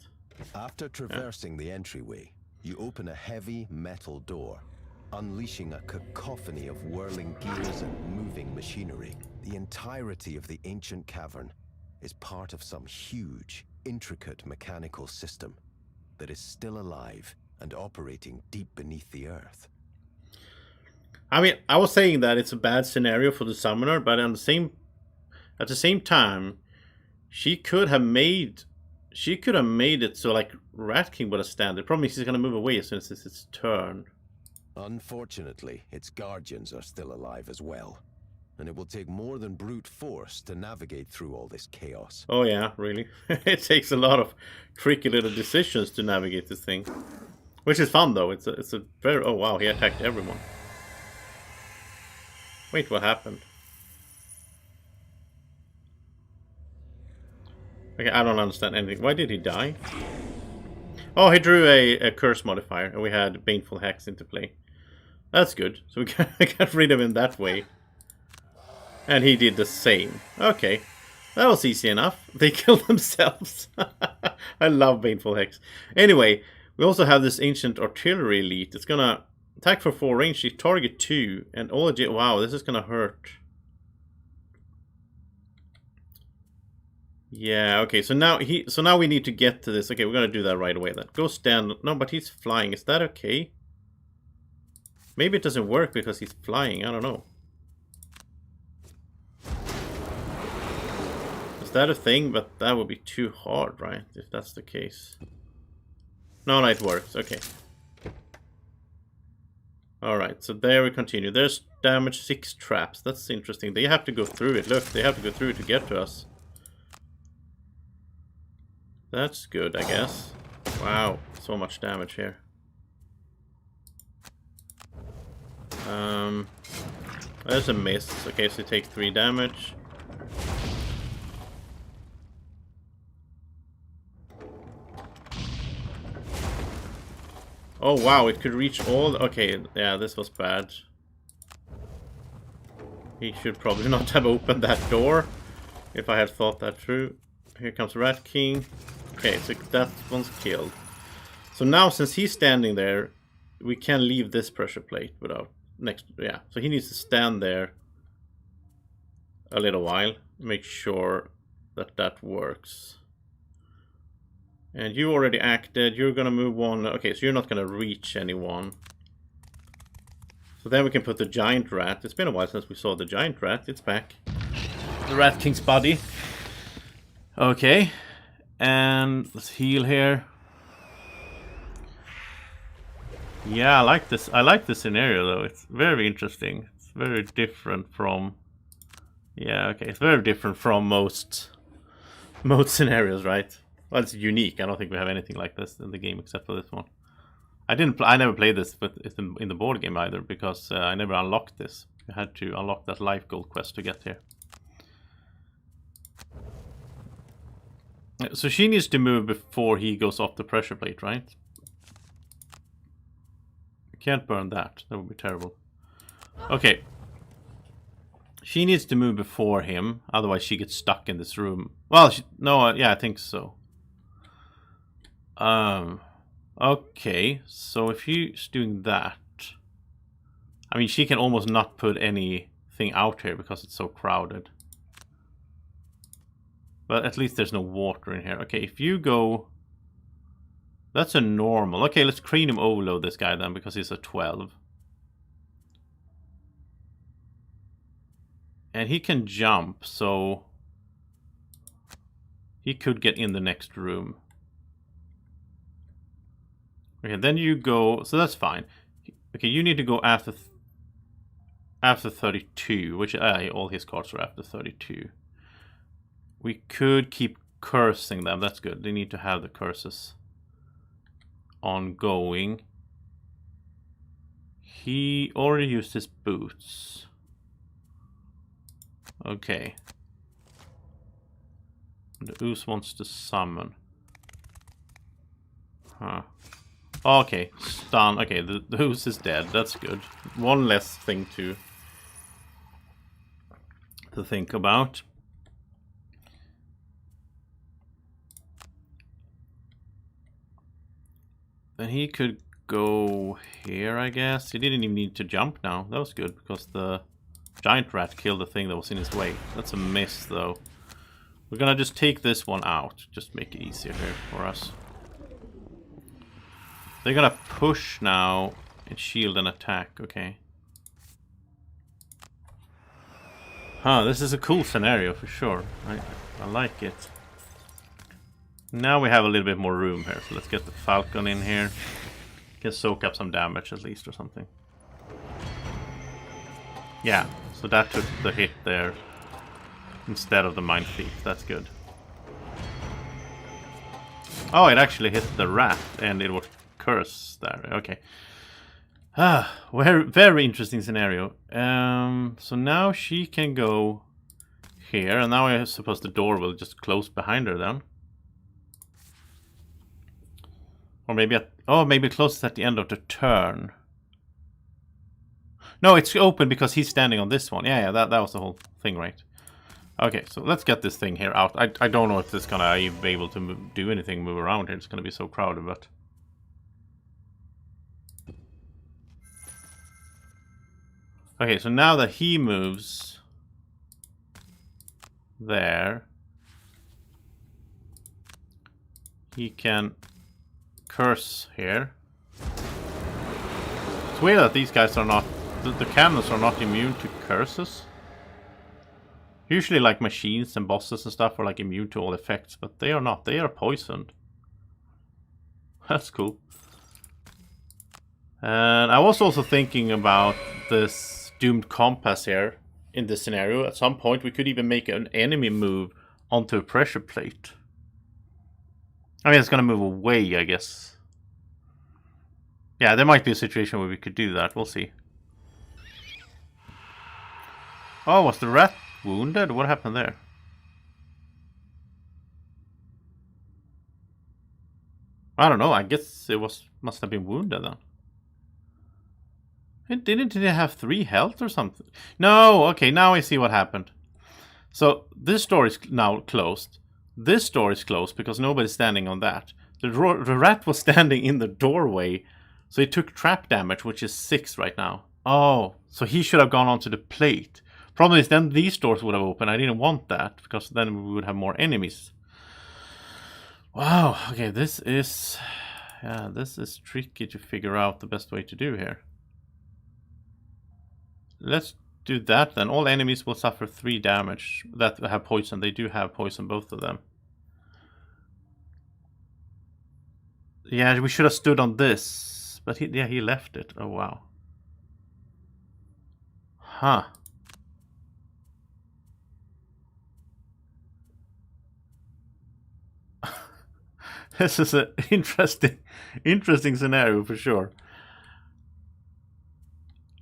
B: After traversing the entryway, you open a heavy metal door, unleashing a cacophony of whirling gears and moving machinery. The entirety of the ancient cavern is part of some huge, intricate mechanical system that is still alive and operating deep beneath the earth.
A: I mean, I was saying that it's a bad scenario for the summoner, but at the same time, she could have made it so like Rat King would have stand. The problem is he's gonna move away as soon as it's its turn.
B: Unfortunately, its guardians are still alive as well, and it will take more than brute force to navigate through all this chaos.
A: Oh yeah, really? It takes a lot of tricky little decisions to navigate this thing. Which is fun though, it's a very... Oh wow, he attacked everyone. Wait, what happened? Okay, I don't understand anything. Why did he die? Oh, he drew a curse modifier, and we had Baneful Hex into play. That's good. So we got rid of him that way. And he did the same. Okay. That was easy enough. They killed themselves. I love Baneful Hex. Anyway, we also have this Ancient Artillery Elite. It's gonna attack for 4 range, target 2, and all... Wow, this is gonna hurt. Yeah, okay, so now we need to get to this. Okay, we're gonna do that right away then. Go stand. No, but he's flying. Is that okay? Maybe it doesn't work because he's flying. I don't know. Is that a thing? But that would be too hard, right? If that's the case. No, it works. Okay. Alright, so there we continue. There's damage 6 traps. That's interesting. They have to go through it. Look, they have to go through it to get to us. That's good, I guess. Wow, so much damage here. There's a miss. Okay, so you take 3 damage. Oh wow, it could reach all... Okay, yeah, this was bad. He should probably not have opened that door, if I had thought that through. Here comes Rat King. Okay, so that one's killed. So now, since he's standing there, we can leave this pressure plate without... Yeah, so he needs to stand there a little while. Make sure that that works. And you already acted. You're gonna move one. Okay, so you're not gonna reach anyone. So then we can put the giant rat. It's been a while since we saw the giant rat. It's back. The Rat King's body. Okay. And let's heal here. Yeah, I like this. I like this scenario though. It's very interesting. It's very different from... Yeah, okay. It's very different from most scenarios, right? Well, it's unique. I don't think we have anything like this in the game except for this one. I never played this, but it's in the board game either, because I never unlocked this. I had to unlock that life gold quest to get here. So she needs to move before he goes off the pressure plate, right? I can't burn that. That would be terrible. Okay. She needs to move before him, otherwise she gets stuck in this room. Well, no, yeah, I think so. Okay, so if she's doing that, I mean, she can almost not put anything out here because it's so crowded. But at least there's no water in here. Okay, if you go... That's a normal. Okay, let's cranium overload this guy then, because he's a 12. And he can jump, so... He could get in the next room. Okay, then you go... So that's fine. Okay, you need to go after 32, which all his cards are after 32. We could keep cursing them. That's good. They need to have the curses ongoing. He already used his boots. Okay. The Ooze wants to summon. Huh. Okay, stun. Okay, the Ooze is dead. That's good. One less thing to think about. Then he could go here, I guess. He didn't even need to jump now. That was good, because the giant rat killed the thing that was in his way. That's a miss, though. We're gonna just take this one out. Just make it easier here for us. They're gonna push now and shield and attack, okay. Huh, this is a cool scenario for sure. I like it. Now we have a little bit more room here, so let's get the Falcon in here. Can soak up some damage at least or something. Yeah, so that took the hit there instead of the Mind Thief. That's good. Oh, it actually hit the rat and it was cursed there. Okay. Very, very interesting scenario. So now she can go here, and now I suppose the door will just close behind her then. Or maybe maybe it closes at the end of the turn. No, it's open because he's standing on this one. Yeah, that was the whole thing, right? Okay, so let's get this thing here out. I don't know if this is gonna be able to do anything, move around here. It's gonna be so crowded, but... Okay, so now that he moves there, he can curse here. It's weird that these guys are not... The cannons are not immune to curses. Usually like machines and bosses and stuff are like immune to all effects, but they are not. They are poisoned. That's cool. And I was also thinking about this doomed compass here in this scenario. At some point we could even make an enemy move onto a pressure plate. I mean, it's gonna move away, I guess. Yeah, there might be a situation where we could do that. We'll see. Oh, was the rat wounded? What happened there? I don't know. I guess it must have been wounded then. Didn't it have 3 health or something? No, okay, now I see what happened. So this door is now closed. This door is closed because nobody's standing on that. The rat was standing in the doorway, so he took trap damage, which is 6 right now. Oh, so he should have gone onto the plate. Problem is then these doors would have opened. I didn't want that because then we would have more enemies. Wow, okay, this is tricky to figure out the best way to do here. Let's do that then. All enemies will suffer 3 damage that have poison. They do have poison, both of them. Yeah, we should have stood on this. But he left it. Oh, wow. Huh. This is an interesting scenario for sure.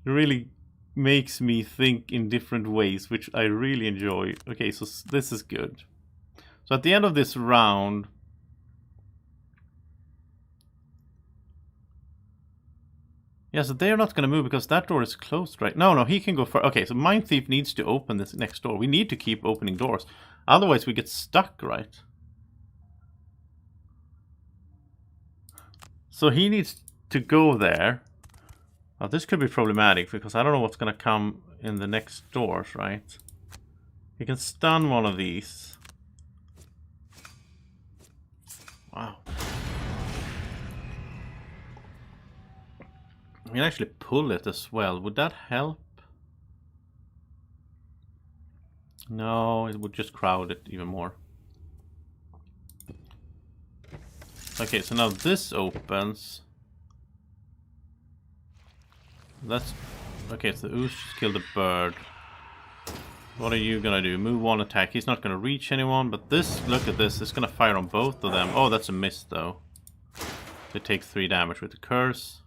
A: It really makes me think in different ways, which I really enjoy. Okay, so this is good. So at the end of this round, yeah, so they're not going to move because that door is closed, right? No, he can go for. Okay, so Mind Thief needs to open this next door. We need to keep opening doors. Otherwise, we get stuck, right? So he needs to go there. Oh, this could be problematic because I don't know what's going to come in the next doors, right? You can stun one of these. Wow. You can actually pull it as well. Would that help? No, it would just crowd it even more. Okay, so now this opens. That's... Okay, so the Ooze just killed a bird. What are you gonna do? Move 1 attack. He's not gonna reach anyone, but this, look at this, it's gonna fire on both of them. Oh, that's a miss though. They take 3 damage with the curse.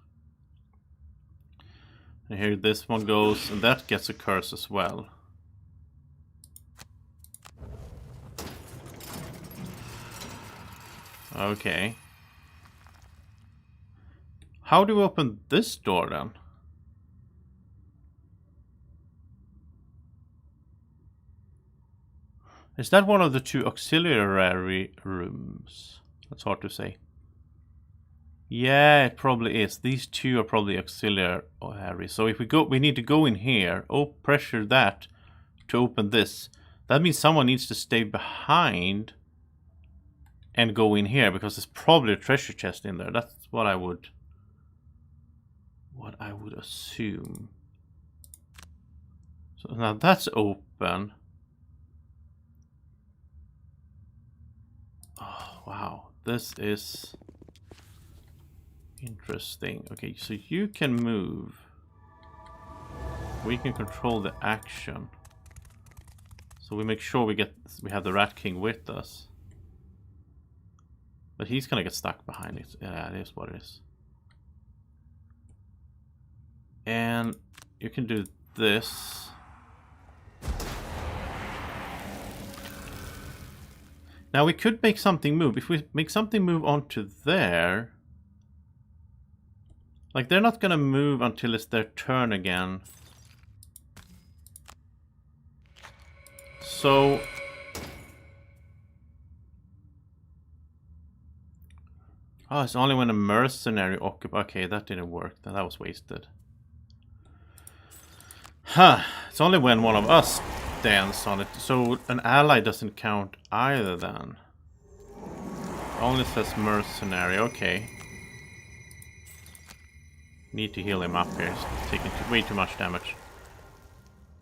A: And here this one goes, and that gets a curse as well. Okay. How do we open this door then? Is that one of the 2 auxiliary rooms? That's hard to say. Yeah, it probably is. These 2 are probably auxiliary. So if we need to go in here. Oh, pressure that to open this. That means someone needs to stay behind and go in here because there's probably a treasure chest in there. That's what I would assume. So now that's open. Oh, wow. This is interesting. Okay, so you can move. We can control the action. So we make sure we have the Rat King with us. But he's gonna get stuck behind it. Yeah, it is what it is. And you can do this. Now we could make something move. If we make something move onto there, like they're not gonna move until it's their turn again. So oh, it's only when a mercenary occupies. Okay, that didn't work. That was wasted. Huh. It's only when one of us stands on it. So an ally doesn't count either then. Only says mercenary. Okay. Need to heal him up here. He's taking way too much damage.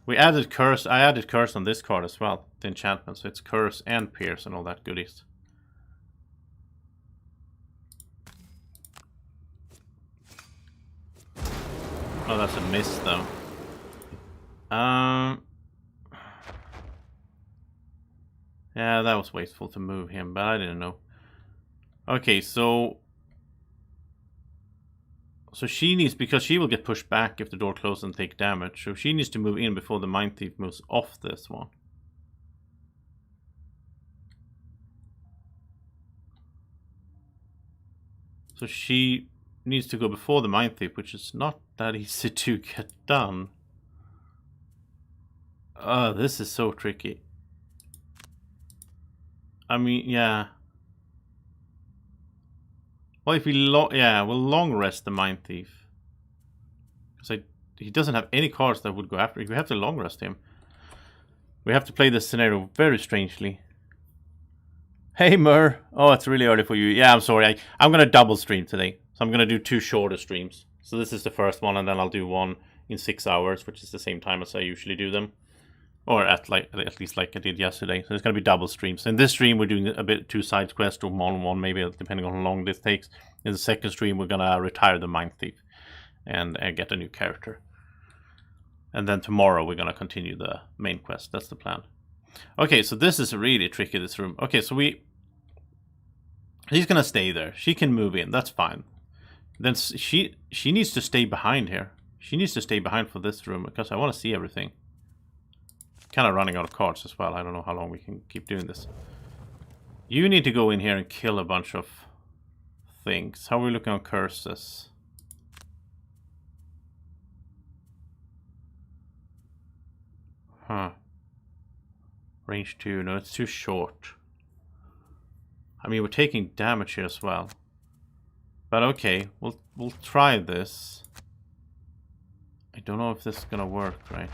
A: We added curse. I added curse on this card as well. The enchantment. So it's curse and pierce and all that goodies. Oh, that's a miss though. Yeah, that was wasteful to move him, but I didn't know. Okay, so she needs, because she will get pushed back if the door closes and take damage. So she needs to move in before the Mind Thief moves off this one. So she needs to go before the Mind Thief, which is not that easy to get done. This is so tricky. I mean, yeah. Well, if we we'll long rest the Mind Thief. Because he doesn't have any cards that would go after. If we have to long rest him, we have to play this scenario very strangely. Hey Mur! Oh, it's really early for you. Yeah, I'm sorry. I'm gonna double stream today. So I'm gonna do 2 shorter streams. So this is the first one, and then I'll do one in 6 hours, which is the same time as I usually do them. Or at least like I did yesterday. So it's gonna be double streams. In this stream, we're doing a bit 2 side quests or one maybe, depending on how long this takes. In the second stream, we're gonna retire the Mind Thief and get a new character. And then tomorrow we're gonna continue the main quest. That's the plan. Okay, so this is really tricky, this room. Okay, so he's gonna stay there. She can move in, that's fine. Then she needs to stay behind here. She needs to stay behind for this room, because I want to see everything. Kind of running out of cards as well. I don't know how long we can keep doing this. You need to go in here and kill a bunch of things. How are we looking on curses? Huh. Range 2. No, it's too short. I mean, we're taking damage here as well. But okay, we'll try this. I don't know if this is gonna work, right?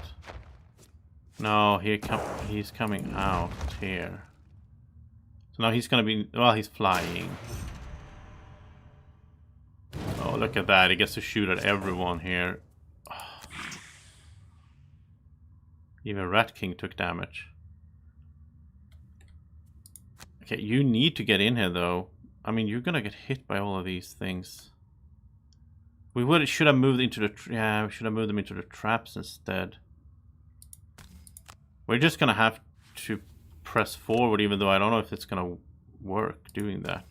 A: No, he's coming out here. So now he's gonna be... Well, he's flying. Oh, look at that. He gets to shoot at everyone here. Oh. Even Rat King took damage. Okay, you need to get in here, though. I mean, you're gonna get hit by all of these things. We should have moved into the... Yeah, we should have moved them into the traps instead. We're just gonna have to press forward, even though I don't know if it's gonna work doing that.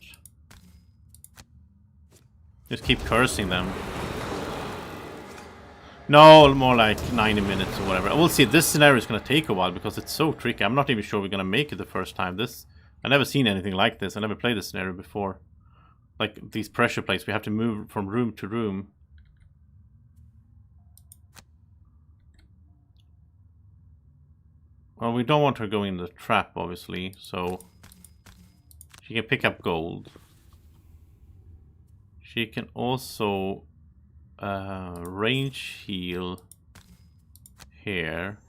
A: Just keep cursing them. No, more like 90 minutes or whatever. We'll see. This scenario is gonna take a while because it's so tricky. I'm not even sure we're gonna make it the first time. I've never seen anything like this. I never played this scenario before. Like these pressure plates, we have to move from room to room. Well, we don't want her going in the trap, obviously, so she can pick up gold. She can also range heal here.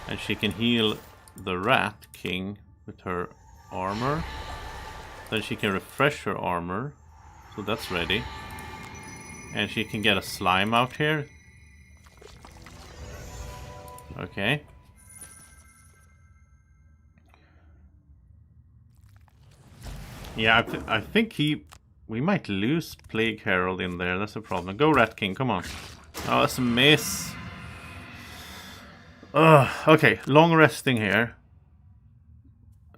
A: And she can heal the Rat King with her armor. Then she can refresh her armor. So that's ready. And she can get a slime out here. Okay. Yeah, I think we might lose Plague Herald in there. That's a problem. Go Rat King, come on. Oh, that's a miss. Okay, long resting here.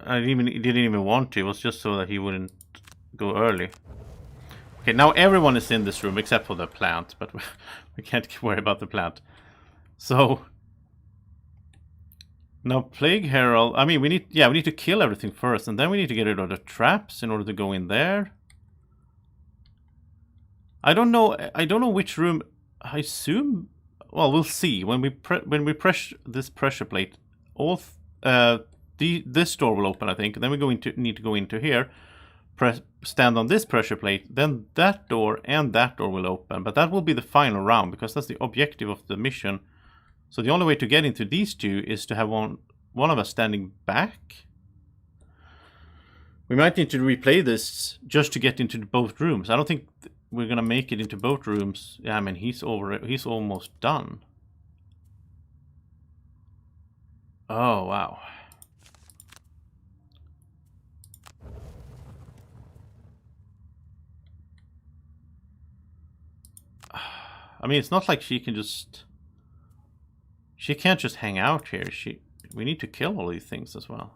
A: I didn't even want to. It was just so that he wouldn't go early. Okay, now everyone is in this room except for the plant, but we can't worry about the plant. So now Plague Herald. I mean, we need to kill everything first, and then we need to get rid of the traps in order to go in there. I don't know which room. I assume. Well, we'll see when we press this pressure plate. This door will open, I think. And then we need to go into here, stand on this pressure plate. Then that door and that door will open. But that will be the final round because that's the objective of the mission. So the only way to get into these two is to have one of us standing back. We might need to replay this just to get into both rooms. I don't think we're gonna make it into both rooms. Yeah, I mean he's almost done. Oh wow. I mean, it's not like she can just... She can't just hang out here. We need to kill all these things as well.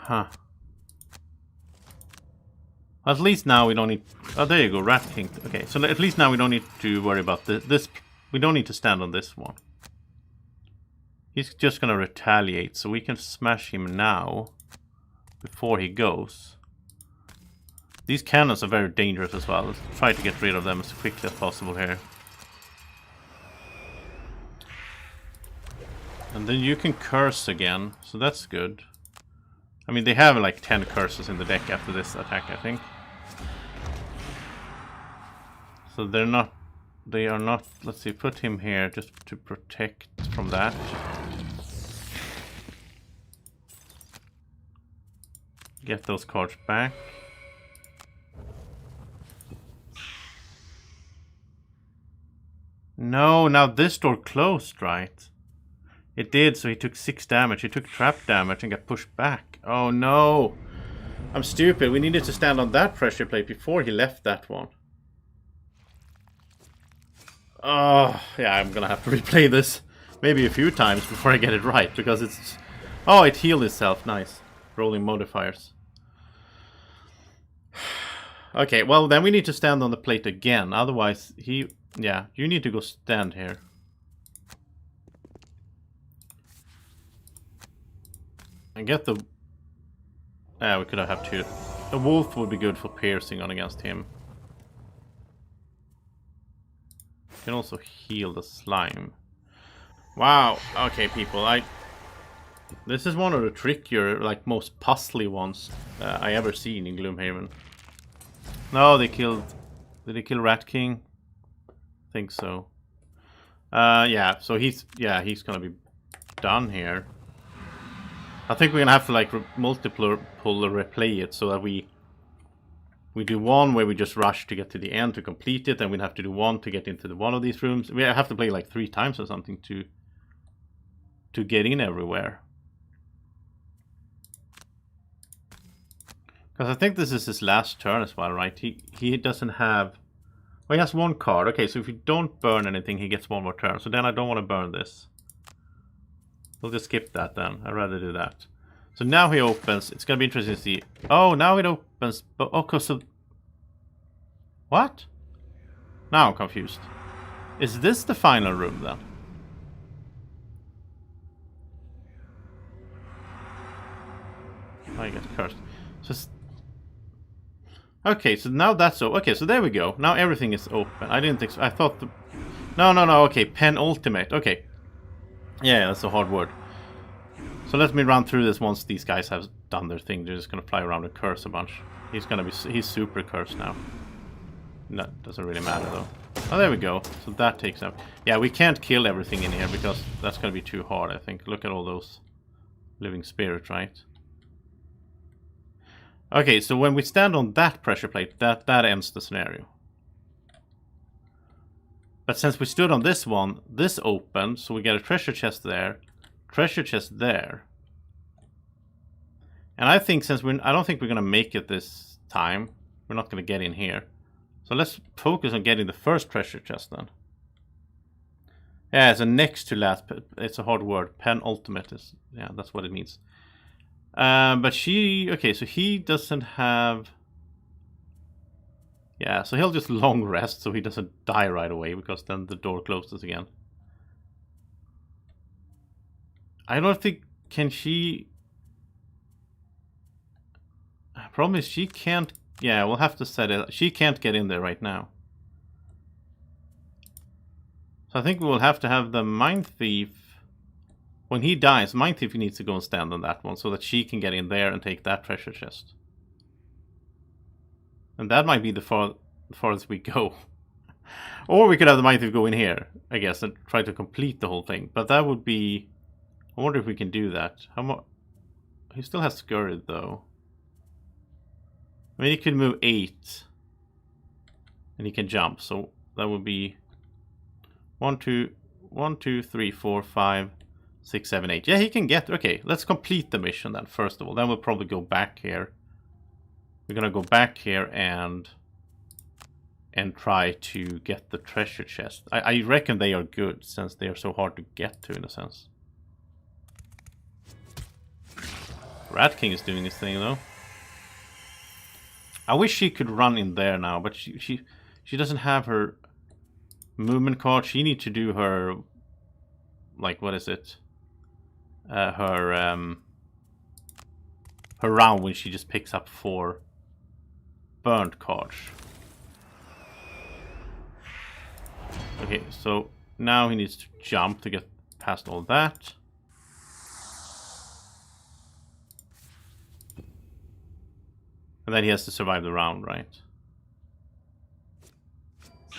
A: Huh. At least now we don't need... Oh, there you go, Rat King. Okay, so at least now we don't need to worry about this. We don't need to stand on this one. He's just gonna retaliate, so we can smash him now. Before he goes. These cannons are very dangerous as well. Let's try to get rid of them as quickly as possible here. And then you can curse again, so that's good. I mean, they have like 10 curses in the deck after this attack, I think. So they are not, let's see, put him here just to protect from that. Get those cards back. No, now this door closed, right? It did, so he took 6 damage. He took trap damage and got pushed back. Oh no! I'm stupid. We needed to stand on that pressure plate before he left that one. Oh, yeah, I'm gonna have to replay this maybe a few times before I get it right, because it's... Oh, it healed itself. Nice. Rolling modifiers. Okay, well, then we need to stand on the plate again. Otherwise, he... Yeah, you need to go stand here. And get the... Yeah, we could have 2. The wolf would be good for piercing on against him. Can also heal the slime. Wow. Okay, people. This is one of the trickier, like most puzzly ones I ever seen in Gloomhaven. No, they killed. Did they kill Rat King? I think so. Yeah. So he's gonna be done here. I think we're gonna have to like multiple replay it so that we do one where we just rush to get to the end to complete it, and we'd have to do one to get into one of these rooms. We have to play like 3 times or something to get in everywhere. Because I think this is his last turn as well, right? He doesn't have... Well, he has 1 card. Okay, so if you don't burn anything, he gets 1 more turn. So then I don't want to burn this. We'll just skip that then. I'd rather do that. So now he opens. It's going to be interesting to see. Oh, now it opens. But, okay, so... What? Now I'm confused. Is this the final room then? I get cursed. So... Okay, so now that's... Okay, so there we go. Now everything is open. I didn't... I thought... No. Okay, penultimate. Okay. Yeah, that's a hard word. So let me run through this once these guys have done their thing. They're just gonna fly around and curse a bunch. He's super cursed now. No, doesn't really matter though. Oh, there we go. So that takes up. Yeah, we can't kill everything in here because that's gonna be too hard, I think. Look at all those living spirits, right? Okay, so when we stand on that pressure plate, that ends the scenario. But since we stood on this one, this opened, so we get a treasure chest there. Treasure chest there. And I think since I don't think we're gonna make it this time. We're not gonna get in here. So let's focus on getting the first treasure chest then. Yeah, it's a next to last. It's a hard word. Penultimate is... Yeah, that's what it means. But she... Okay, so he doesn't have... Yeah, so he'll just long rest so he doesn't die right away, because then the door closes again. I don't think... Can she... Problem is she can't... Yeah, we'll have to set it... She can't get in there right now. So I think we will have to have the Mind Thief... When he dies, Mind Thief needs to go and stand on that one so that she can get in there and take that treasure chest. And that might be the farthest we go. Or we could have the Mind Thief go in here, I guess, and try to complete the whole thing. But that would be... I wonder if we can do that. How much? He still has Scurried, though. I mean, he could move 8. And he can jump, so that would be... 1, 2, 3, 4, 5, 6, 7, 8. Yeah, he can get... Okay, let's complete the mission then, first of all. Then we'll probably go back here. We're gonna go back here and try to get the treasure chest. I reckon they are good, since they are so hard to get to, in a sense. Rat King is doing his thing though. I wish she could run in there now, but she doesn't have her movement card. She needs to do her, like, what is it? Her round when she just picks up 4 burnt cards. Okay, so now he needs to jump to get past all that. And then he has to survive the round, right?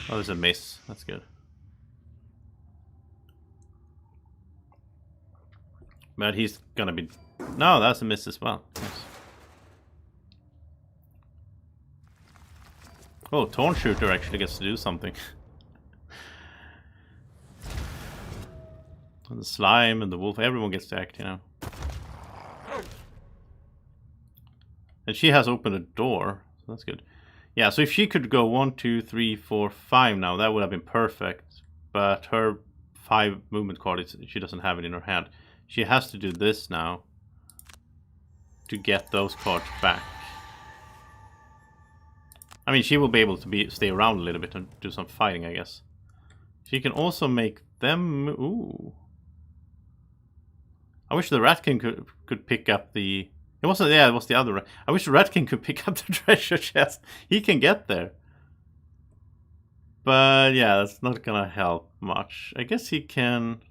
A: Oh, there's a miss. That's good. But he's gonna be... No, that's a miss as well. Nice. Oh, Torn Shooter actually gets to do something. And the slime and the wolf, everyone gets to act, you know. And she has opened a door, so that's good. Yeah, so if she could go 1, 2, 3, 4, 5 now, that would have been perfect. But her 5 movement card, she doesn't have it in her hand. She has to do this now to get those cards back. I mean, she will be able to stay around a little bit and do some fighting, I guess. She can also make them... Ooh. I wish the Rat King could pick up the... It wasn't... Yeah, it was the other... I wish the Rat King could pick up the treasure chest. He can get there. But yeah, that's not gonna help much. I guess he can...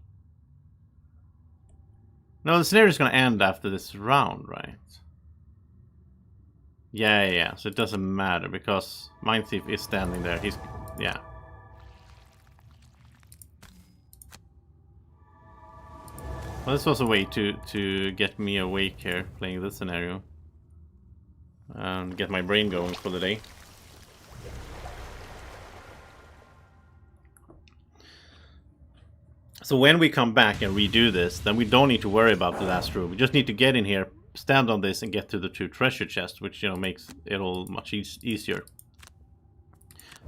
A: No, the scenario is gonna end after this round, right? Yeah. So it doesn't matter because Mind Thief is standing there. He's... Yeah. Well, this was a way to get me awake here, playing this scenario. And get my brain going for the day. So when we come back and redo this, then we don't need to worry about the last room. We just need to get in here, stand on this, and get to the 2 treasure chests, which, you know, makes it all much easier.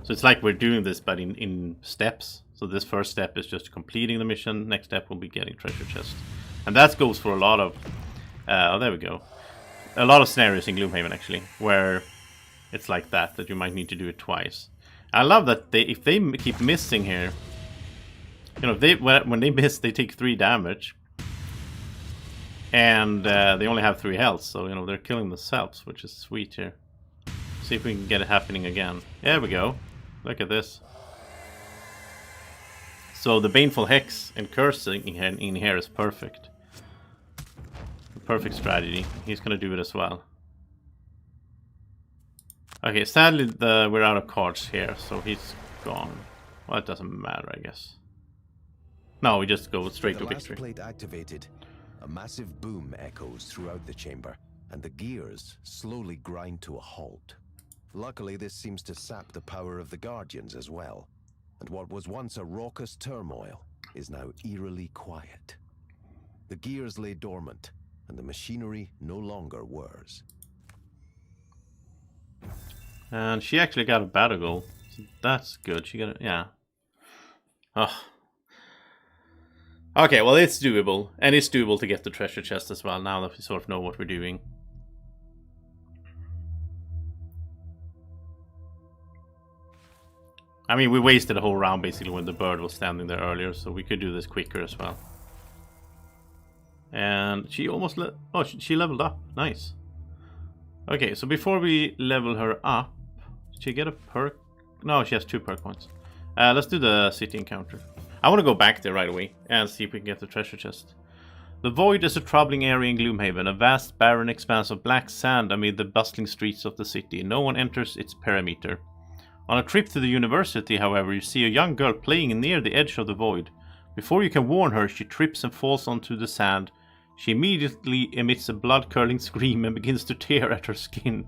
A: So it's like we're doing this, but in steps. So this first step is just completing the mission. Next step will be getting treasure chests. And that goes for a lot of... oh, there we go. A lot of scenarios in Gloomhaven, actually, where it's like that you might need to do it twice. I love that if they keep missing here... You know, when they miss, they take 3 damage. And they only have 3 health, so, you know, they're killing themselves, which is sweet here. See if we can get it happening again. There we go. Look at this. So the Baneful Hex and Cursing in here is perfect. The perfect strategy. He's gonna do it as well. Okay, sadly we're out of cards here, so he's gone. Well, it doesn't matter, I guess. No, we just go straight to victory.
B: The last plate activated, a massive boom echoes throughout the chamber, and the gears slowly grind to a halt. Luckily, this seems to sap the power of the Guardians as well, and what was once a raucous turmoil is now eerily quiet. The gears lay dormant, and the machinery no longer whirs.
A: And she actually got a battle goal, so that's good. She got it, yeah. Oh. Okay, well, it's doable, and it's doable to get the treasure chest as well, now that we sort of know what we're doing. I mean, we wasted a whole round, basically, when the bird was standing there earlier, so we could do this quicker as well. And she almost... Oh, she leveled up. Nice. Okay, so before we level her up... Did she get a perk? No, she has 2 perk points. Let's do the city encounter. I want to go back there right away and see if we can get the treasure chest. The Void is a troubling area in Gloomhaven, a vast barren expanse of black sand amid the bustling streets of the city. No one enters its perimeter. On a trip to the university, however, you see a young girl playing near the edge of the Void. Before you can warn her, she trips and falls onto the sand. She immediately emits a blood-curdling scream and begins to tear at her skin.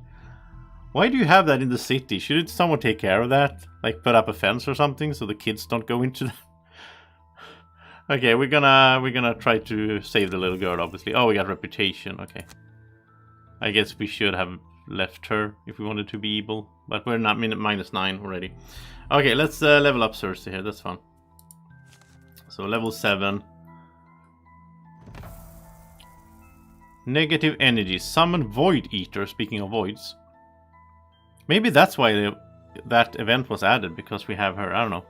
A: Why do you have that in the city? Shouldn't someone take care of that? Like put up a fence or something so the kids don't go into that? Okay, we're gonna try to save the little girl, obviously. Oh, we got reputation. Okay. I guess we should have left her if we wanted to be evil, but we're not -9 already. Okay, let's level up Cersei here. That's fun. So level 7. Negative energy. Summon Void Eater, speaking of voids. Maybe that's why that event was added, because we have her. I don't know.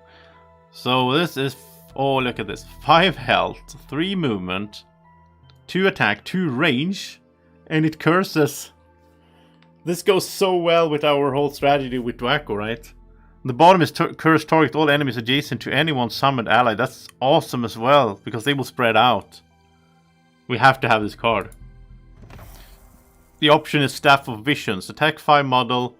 A: So this is... Oh, look at this. 5 health, 3 movement, 2 attack, 2 range, and it curses. This goes so well with our whole strategy with Dwacko, right? The bottom is curse target all enemies adjacent to any one summoned ally. That's awesome as well, because they will spread out. We have to have this card. The option is Staff of Visions. Attack 5 model.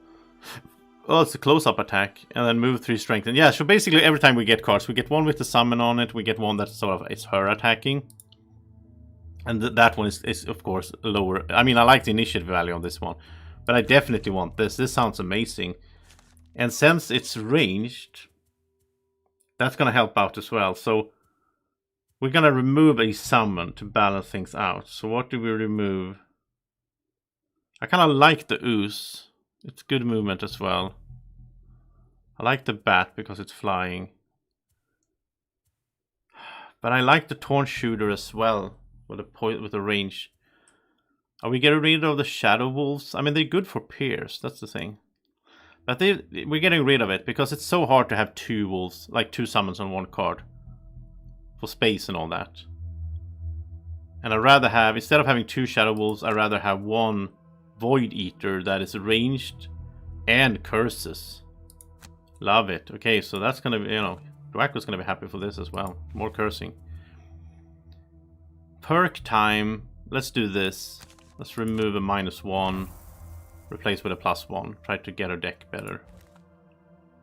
A: Oh, it's a close-up attack. And then move 3 strength. And yeah, so basically every time we get cards, we get one with the summon on it. We get one that sort of is her attacking. And that one is of course lower. I mean, I like the initiative value on this one. But I definitely want this. This sounds amazing. And since it's ranged, that's going to help out as well. So we're going to remove a summon to balance things out. So what do we remove? I kind of like the ooze. It's good movement as well. I like the bat because it's flying. But I like the taunt shooter as well with the range. Are we getting rid of the shadow wolves? I mean, they're good for Pierce. That's the thing. But we're getting rid of it because it's so hard to have 2 wolves, like 2 summons on 1 card. For space and all that. And I'd rather have, instead of having 2 shadow wolves, I'd rather have 1 Void Eater that is ranged and curses. Love it. Okay, so that's gonna be, you know, Dwacko's gonna be happy for this as well. More cursing. Perk time. Let's do this. Let's remove a -1. Replace with a +1. Try to get our deck better.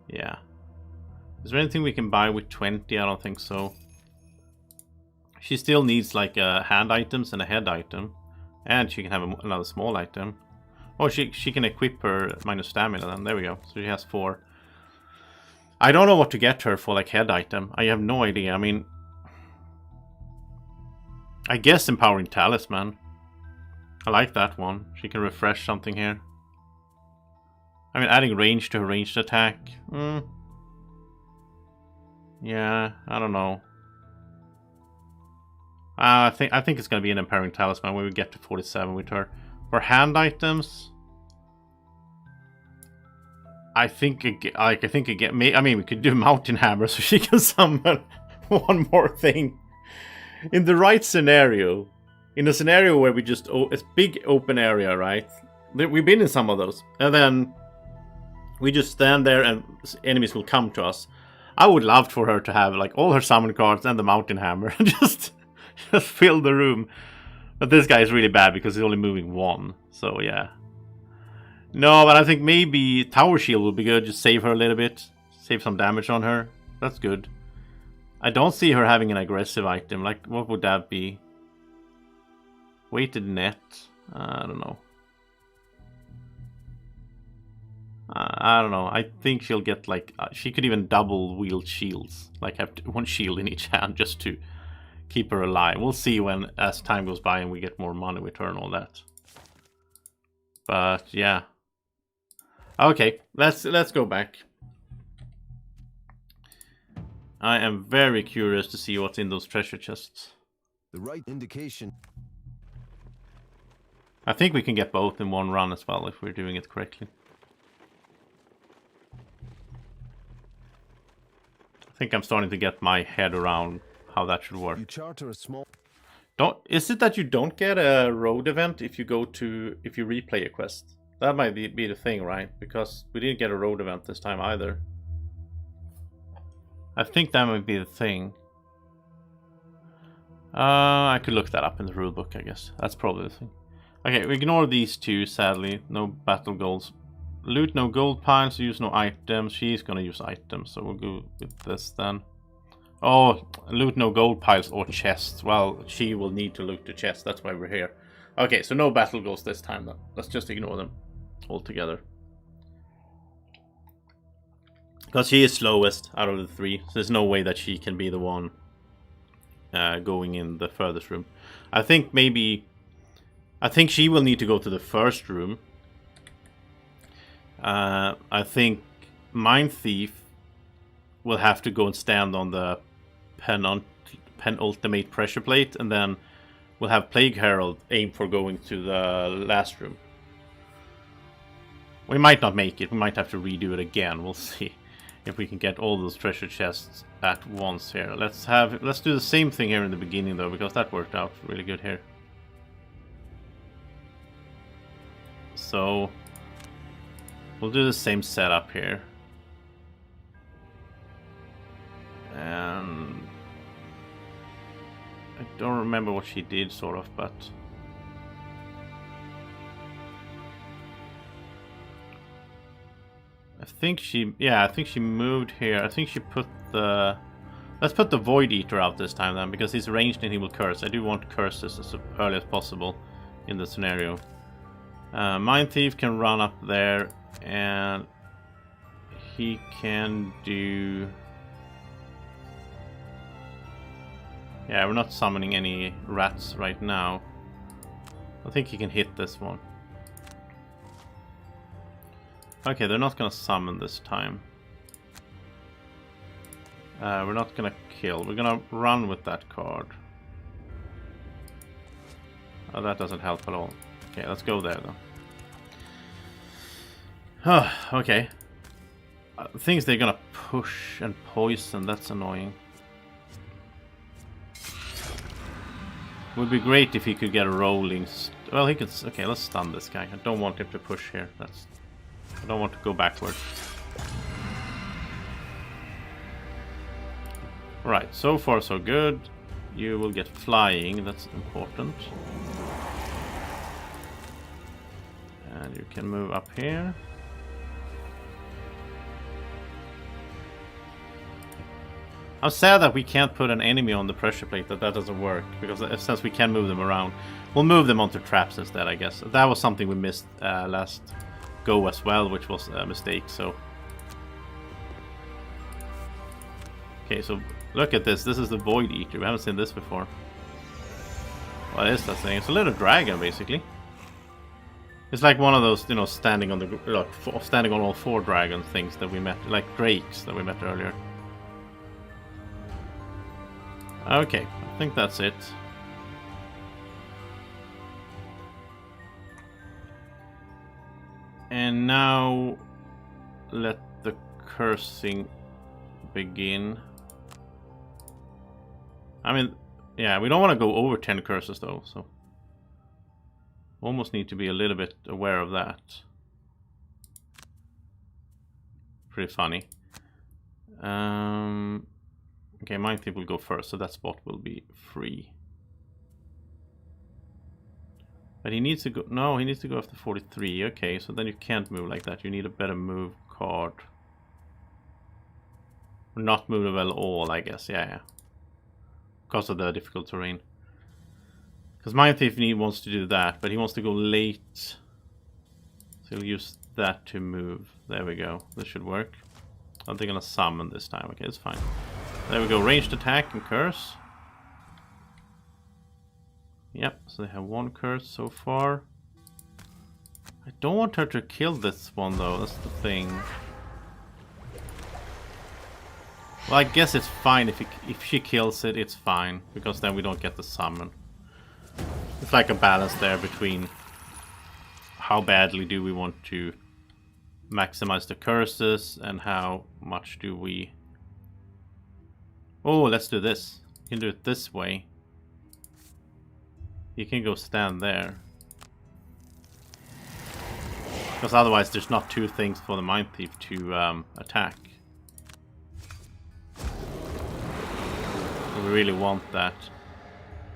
A: Yeah. Is there anything we can buy with 20? I don't think so. She still needs like hand items and a head item. And she can have another small item. Oh, she can equip her -stamina then. There we go. So she has 4. I don't know what to get her for like head item. I have no idea. I mean, I guess Empowering Talisman. I like that one. She can refresh something here. I mean, adding range to her ranged attack. Yeah, I don't know. I think it's gonna be an Empowering Talisman when we get to 47 with her. For hand items, I think I mean, we could do Mountain Hammer so she can summon one more thing. In the right scenario, in a scenario where we just it's big open area, right? We've been in some of those, and then we just stand there and enemies will come to us. I would love for her to have like all her summon cards and the Mountain Hammer and just fill the room. But this guy is really bad because he's only moving 1. So yeah. No, but I think maybe Tower Shield would be good. Just save her a little bit. Save some damage on her. That's good. I don't see her having an aggressive item. Like, what would that be? Weighted net? I don't know. I don't know. I think she'll get like... she could even double wield shields. Like have 1 shield in each hand just to keep her alive. We'll see when as time goes by and we get more money with her and all that. But yeah. Okay, let's go back. I am very curious to see what's in those treasure chests.
B: The right indication.
A: I think we can get both in one run as well if we're doing it correctly. I think I'm starting to get my head around how that should work.
B: You charter a small...
A: Is it that you don't get a road event if you replay a quest? That might be the thing, right? Because we didn't get a road event this time either. I think that might be the thing. I could look that up in the rulebook, I guess. That's probably the thing. Okay, we ignore these 2, sadly. No battle goals. Loot no gold piles, use no items. She's gonna use items, so we'll go with this then. Oh, loot no gold piles or chests. Well, she will need to loot the chest, that's why we're here. Okay, so no battle goals this time then. Let's just ignore them altogether. Because she is slowest out of the 3, so there's no way that she can be the one going in the furthest room. I think she will need to go to the first room. I think Mind Thief will have to go and stand on the penultimate pressure plate, and then we'll have Plague Herald aim for going to the last room. We might not make it. We might have to redo it again. We'll see if we can get all those treasure chests at once here. Let's do the same thing here in the beginning though, because that worked out really good here. So we'll do the same setup here. And I don't remember what she did, sort of, but I think she moved here. I think she put the... Let's put the Void Eater out this time then, because he's ranged and he will curse. I do want curses as early as possible in the scenario. Mind Thief can run up there, and he can do... Yeah, we're not summoning any rats right now. I think he can hit this one. Okay, they're not gonna summon this time. We're not gonna kill. We're gonna run with that card. Oh, that doesn't help at all. Okay, let's go there though. Okay. Things they're gonna push and poison. That's annoying. Would be great if he could get a rolling. Well, he could. Okay, let's stun this guy. I don't want him to push here. I don't want to go backwards. Right, so far so good. You will get flying. That's important. And you can move up here. I'm sad that we can't put an enemy on the pressure plate, that doesn't work, because since we can move them around, we'll move them onto traps instead, I guess. That was something we missed last go as well, which was a mistake, so... Okay, so look at this. This is the Void Eater. We haven't seen this before. What is that thing? It's a little dragon, basically. It's like one of those, you know, standing on the standing on all four dragon things that we met, like drakes that we met earlier. Okay, I think that's it. And now let the cursing begin. I mean, yeah, we don't want to go over 10 curses though, so almost need to be a little bit aware of that. Pretty funny. Okay, Mind Thief will go first, so that spot will be free. But he needs to go... No, he needs to go after 43. Okay, so then you can't move like that. You need a better move card. Or not movable at all, I guess. Yeah. Because of the difficult terrain. Because Mind Thief wants to do that, but he wants to go late. So he'll use that to move. There we go. This should work. Are they gonna summon this time? Okay, it's fine. There we go. Ranged attack and curse. Yep, so they have one curse so far. I don't want her to kill this one though, that's the thing. Well, I guess it's fine if she kills it, it's fine, because then we don't get the summon. It's like a balance there between how badly do we want to maximize the curses and how much do we... Oh, let's do this. You can do it this way. You can go stand there. Because otherwise there's not two things for the Mind Thief to attack. We really want that.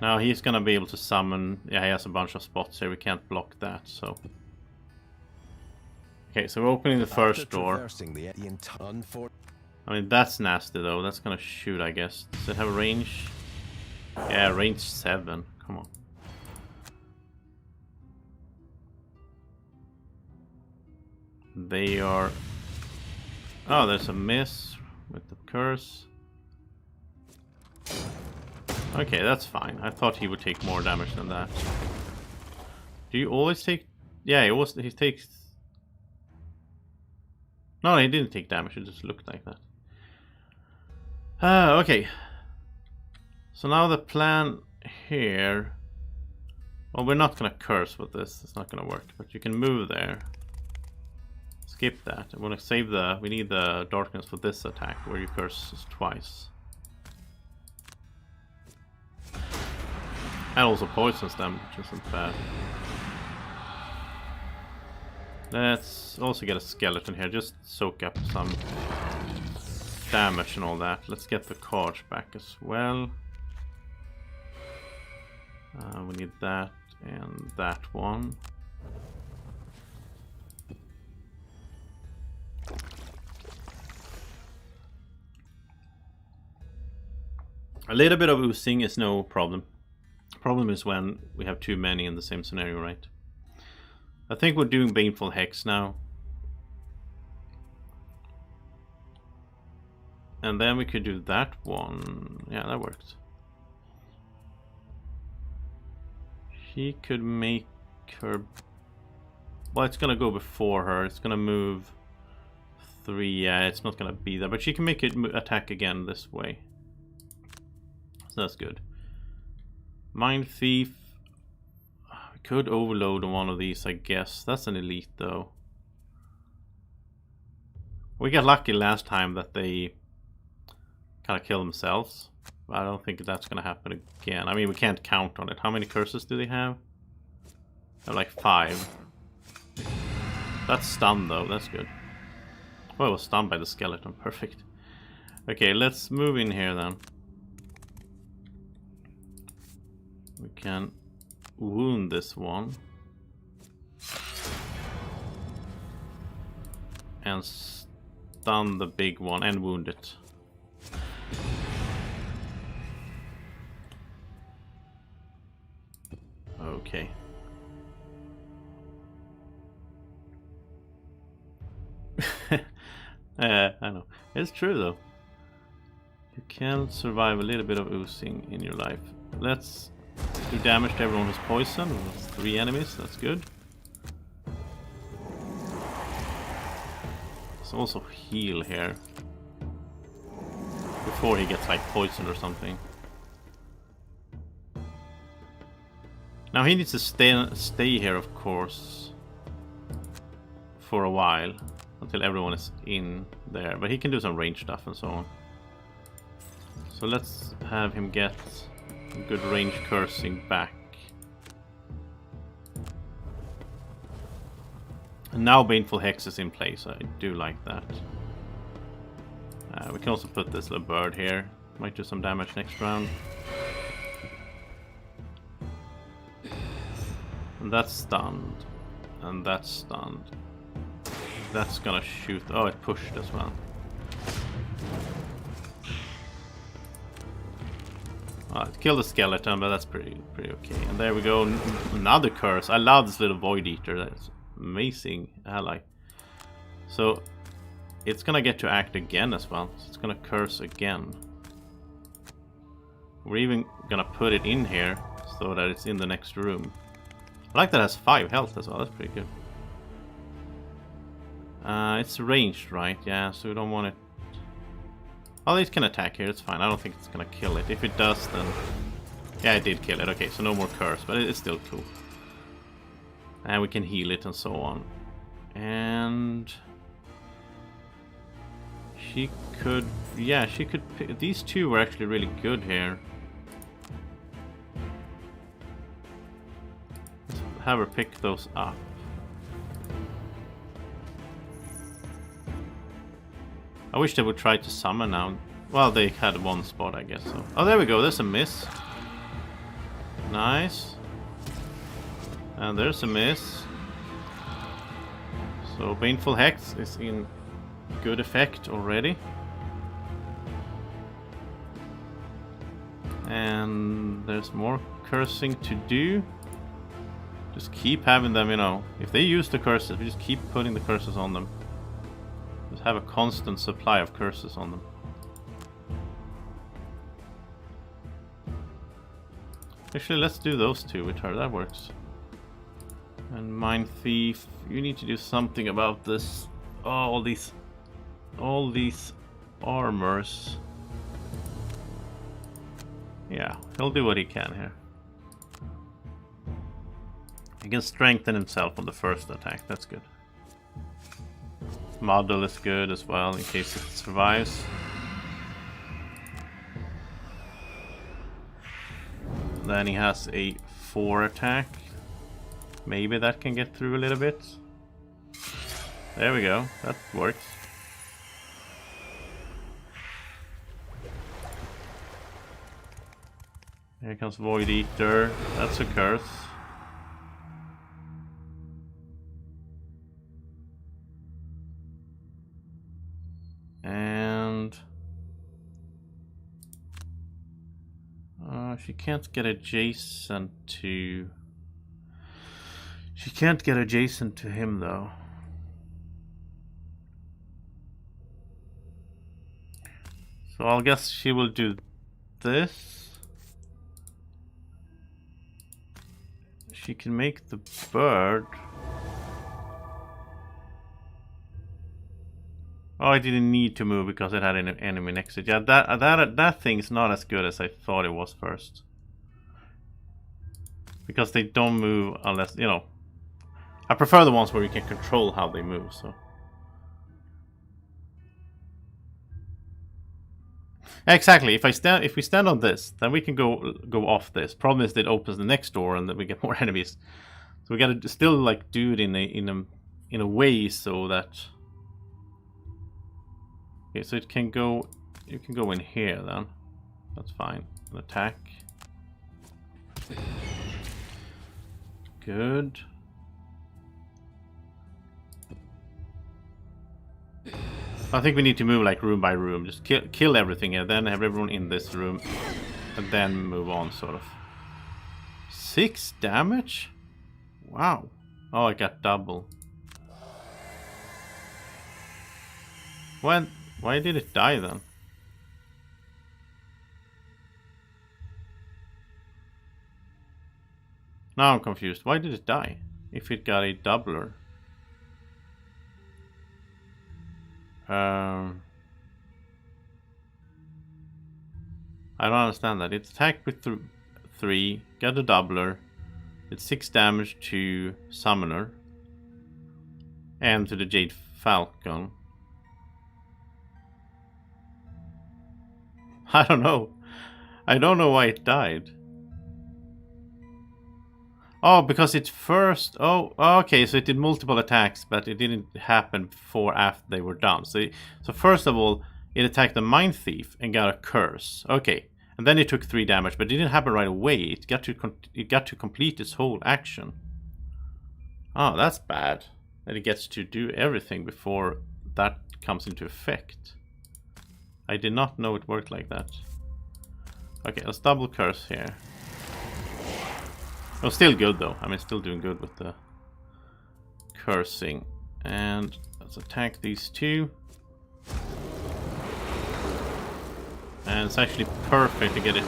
A: Now he's gonna be able to summon... Yeah, he has a bunch of spots here. We can't block that, so... Okay, so we're opening the first door. I mean, that's nasty though. That's gonna shoot, I guess. Does it have a range? Yeah, range 7. Come on. They are... Oh, there's a miss with the curse. Okay, that's fine. I thought he would take more damage than that. Do you always take... Yeah, he takes... No, he didn't take damage. It just looked like that. Okay. So now the plan here Well, we're not gonna curse with this. It's not gonna work. But you can move there. Skip that. I want to save the... We need the darkness for this attack, where you curse twice. And also poisons them, which isn't bad. Let's also get a skeleton here, just soak up some damage and all that. Let's get the cards back as well. We need that and that one. A little bit of oozing is no problem. Problem is when we have too many in the same scenario, right? I think we're doing Baneful Hex now. And then we could do that one. Yeah, that works. She could make her... Well, it's gonna go before her. It's gonna move 3. Yeah, it's not gonna be there. But she can make it attack again this way. So that's good. Mind Thief. We could overload on one of these, I guess. That's an elite, though. We got lucky last time that they kind of kill themselves. But I don't think that's going to happen again. I mean, we can't count on it. How many curses do they have? They have like 5. That's stunned, though. That's good. Oh, it was stunned by the skeleton. Perfect. Okay, let's move in here, then. We can wound this one. And stun the big one and wound it. Okay. I know. It's true though. You can survive a little bit of oozing in your life. Let's do damage to everyone who's poisoned. That's 3 enemies, that's good. Let's also heal here. Before he gets like poisoned or something. Now he needs to stay here, of course, for a while, until everyone is in there. But he can do some range stuff and so on. So let's have him get good range cursing back. And now Baneful Hex is in place. I do like that. We can also put this little bird here. Might do some damage next round. And that's stunned. And that's stunned. That's gonna shoot. Oh, it pushed as well. It killed the skeleton, but that's pretty okay. And there we go. Another curse. I love this little void eater. That's amazing ally. So it's gonna get to act again as well. So it's gonna curse again. We're even gonna put it in here so that it's in the next room. I like that it has 5 health as well. That's pretty good. It's ranged, right? Yeah, so we don't want it. Oh, it can attack here. It's fine. I don't think it's gonna kill it. If it does, then yeah, it did kill it. Okay, so no more curse, but it's still cool. And we can heal it and so on. And she could, yeah, she could pick. These two were actually really good here. Let's have her pick those up. I wish they would try to summon now. Well, they had one spot, I guess. So. Oh, there we go. There's a miss. Nice. And there's a miss. So Baneful Hex is in good effect already. And there's more cursing to do. Just keep having them, you know. If they use the curses, we just keep putting the curses on them. Just have a constant supply of curses on them. Actually, let's do those two with her. That works. And Mind Thief, you need to do something about this. Oh, all these armors. Yeah, he'll do what he can here. can strengthen himself on the first attack. That's good. Model is good as well in case it survives. Then he has a 4 attack. Maybe that can get through a little bit. There we go. That works. Here comes Void Eater. That's a curse. And she can't get adjacent to. She can't get adjacent to him though. So I'll guess she will do this. She can make the bird. Oh, I didn't need to move because it had an enemy next to it. Yeah, that thing's not as good as I thought it was first. Because they don't move unless, you know. I prefer the ones where you can control how they move, so. Exactly. If we stand on this, then we can go off this. Problem is that it opens the next door and then we get more enemies. So we gotta still like do it in a way so that. Okay, so it can go. You can go in here then. That's fine. An attack. Good. I think we need to move like room by room. Just kill everything and then have everyone in this room. And then move on, sort of. 6 damage? Wow. Oh, I got double. Why did it die then? Now I'm confused. Why did it die? If it got a doubler. I don't understand that. It's attacked with 3, got a doubler. It's 6 damage to Summoner. And to the Jade Falcon. I don't know. I don't know why it died. Oh, because it first... Oh, okay, so it did multiple attacks, but it didn't happen before after they were done. So first of all, it attacked the Mine Thief and got a curse. Okay, and then it took 3 damage, but it didn't happen right away. It got to complete its whole action. Oh, that's bad. That it gets to do everything before that comes into effect. I did not know it worked like that. Okay, let's double curse here. Oh, still good though. I mean, still doing good with the cursing. And let's attack these 2. And it's actually perfect to get it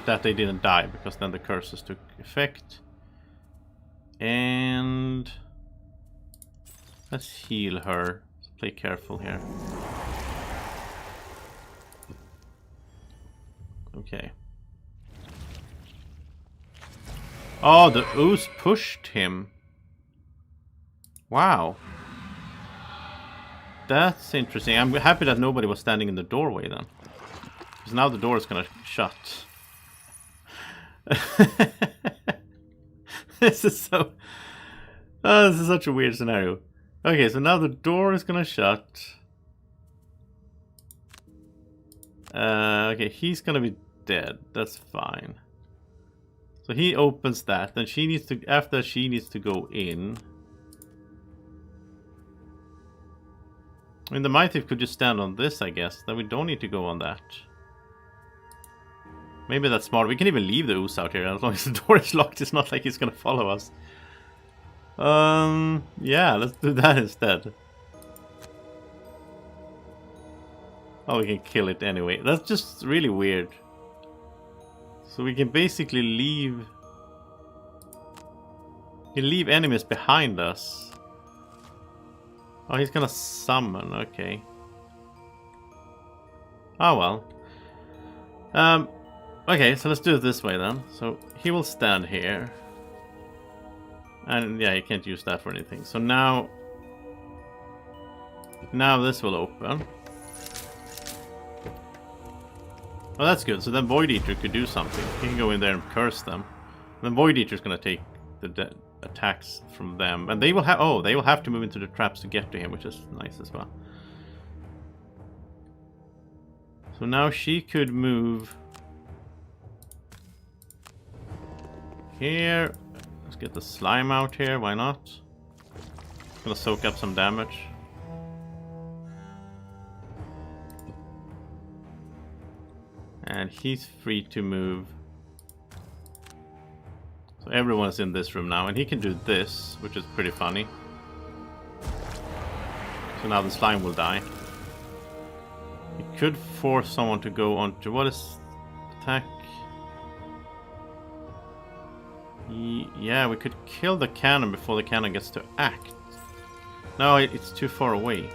A: that they didn't die, because then the curses took effect. And let's heal her. Let's play careful here. Okay. Oh, the ooze pushed him. Wow. That's interesting. I'm happy that nobody was standing in the doorway then. Because now the door is gonna shut. This is so... Oh, this is such a weird scenario. Okay, so now the door is gonna shut. Okay, he's gonna be dead. That's fine. So he opens that, then she needs to, after she needs to go in. I mean, the Mine Thief could just stand on this, I guess. Then we don't need to go on that. Maybe that's smart. We can even leave the ooze out here as long as the door is locked. It's not like he's gonna follow us. Yeah, let's do that instead. Oh, we can kill it anyway. That's just really weird. So we can basically leave enemies behind us. Oh, he's gonna summon, okay. Oh well. Okay, so let's do it this way then. So he will stand here. And yeah, you can't use that for anything. So now this will open. Oh, that's good. So then Void Eater could do something. He can go in there and curse them. Then Void Eater's gonna take the attacks from them, and they will have. Oh, they will have to move into the traps to get to him, which is nice as well. So now she could move here. Let's get the slime out here. Why not? Gonna soak up some damage. And he's free to move. So everyone's in this room now, and he can do this, which is pretty funny. So now the slime will die. He could force someone to go on to what is attack? Yeah, we could kill the cannon before the cannon gets to act. No, it's too far away.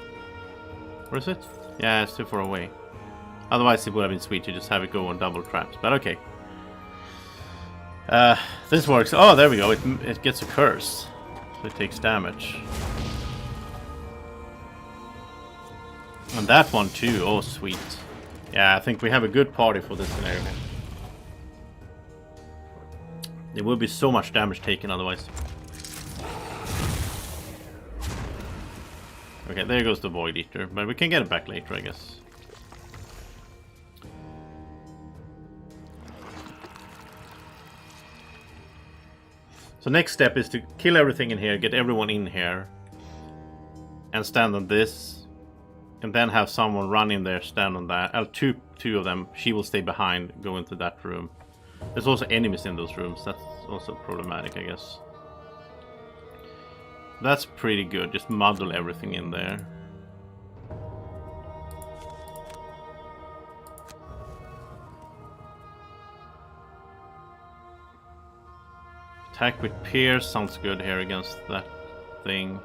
A: Where is it? Yeah, it's too far away. Otherwise it would have been sweet to just have it go on double traps, but okay. This works. Oh, there we go. It gets a curse, so it takes damage. And that one too. Oh, sweet. Yeah, I think we have a good party for this scenario. There will be so much damage taken otherwise. Okay, there goes the Void Eater, but we can get it back later, I guess. So next step is to kill everything in here, get everyone in here, and stand on this, and then have someone run in there, stand on that. Two of them. She will stay behind, go into that room. There's also enemies in those rooms. That's also problematic, I guess. That's pretty good. Just muddle everything in there. Attack with Pierce sounds good here against that thing.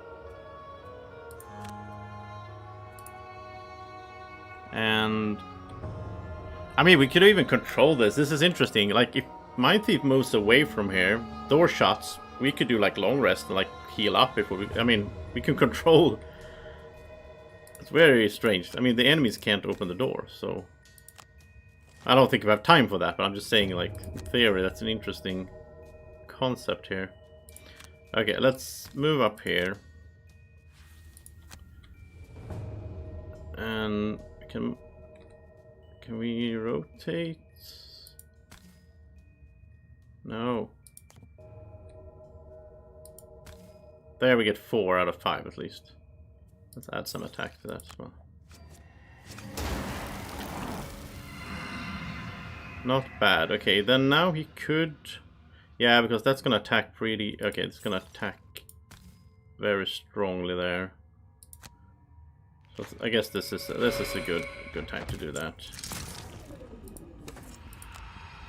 A: And I mean, we could even control this. This is interesting. Like, if Mind Thief moves away from here, door shuts, we could do like long rest and like heal up before we. I mean, we can control. It's very strange. I mean, the enemies can't open the door, so I don't think we have time for that. But I'm just saying, like, in theory, that's an interesting concept here. Okay, let's move up here, and can we rotate? No. There we get 4 out of 5 at least. Let's add some attack to that as well. Not bad. Okay, then now he could. Yeah, because that's gonna attack pretty. Okay, it's gonna attack very strongly there. So I guess this is a good time to do that.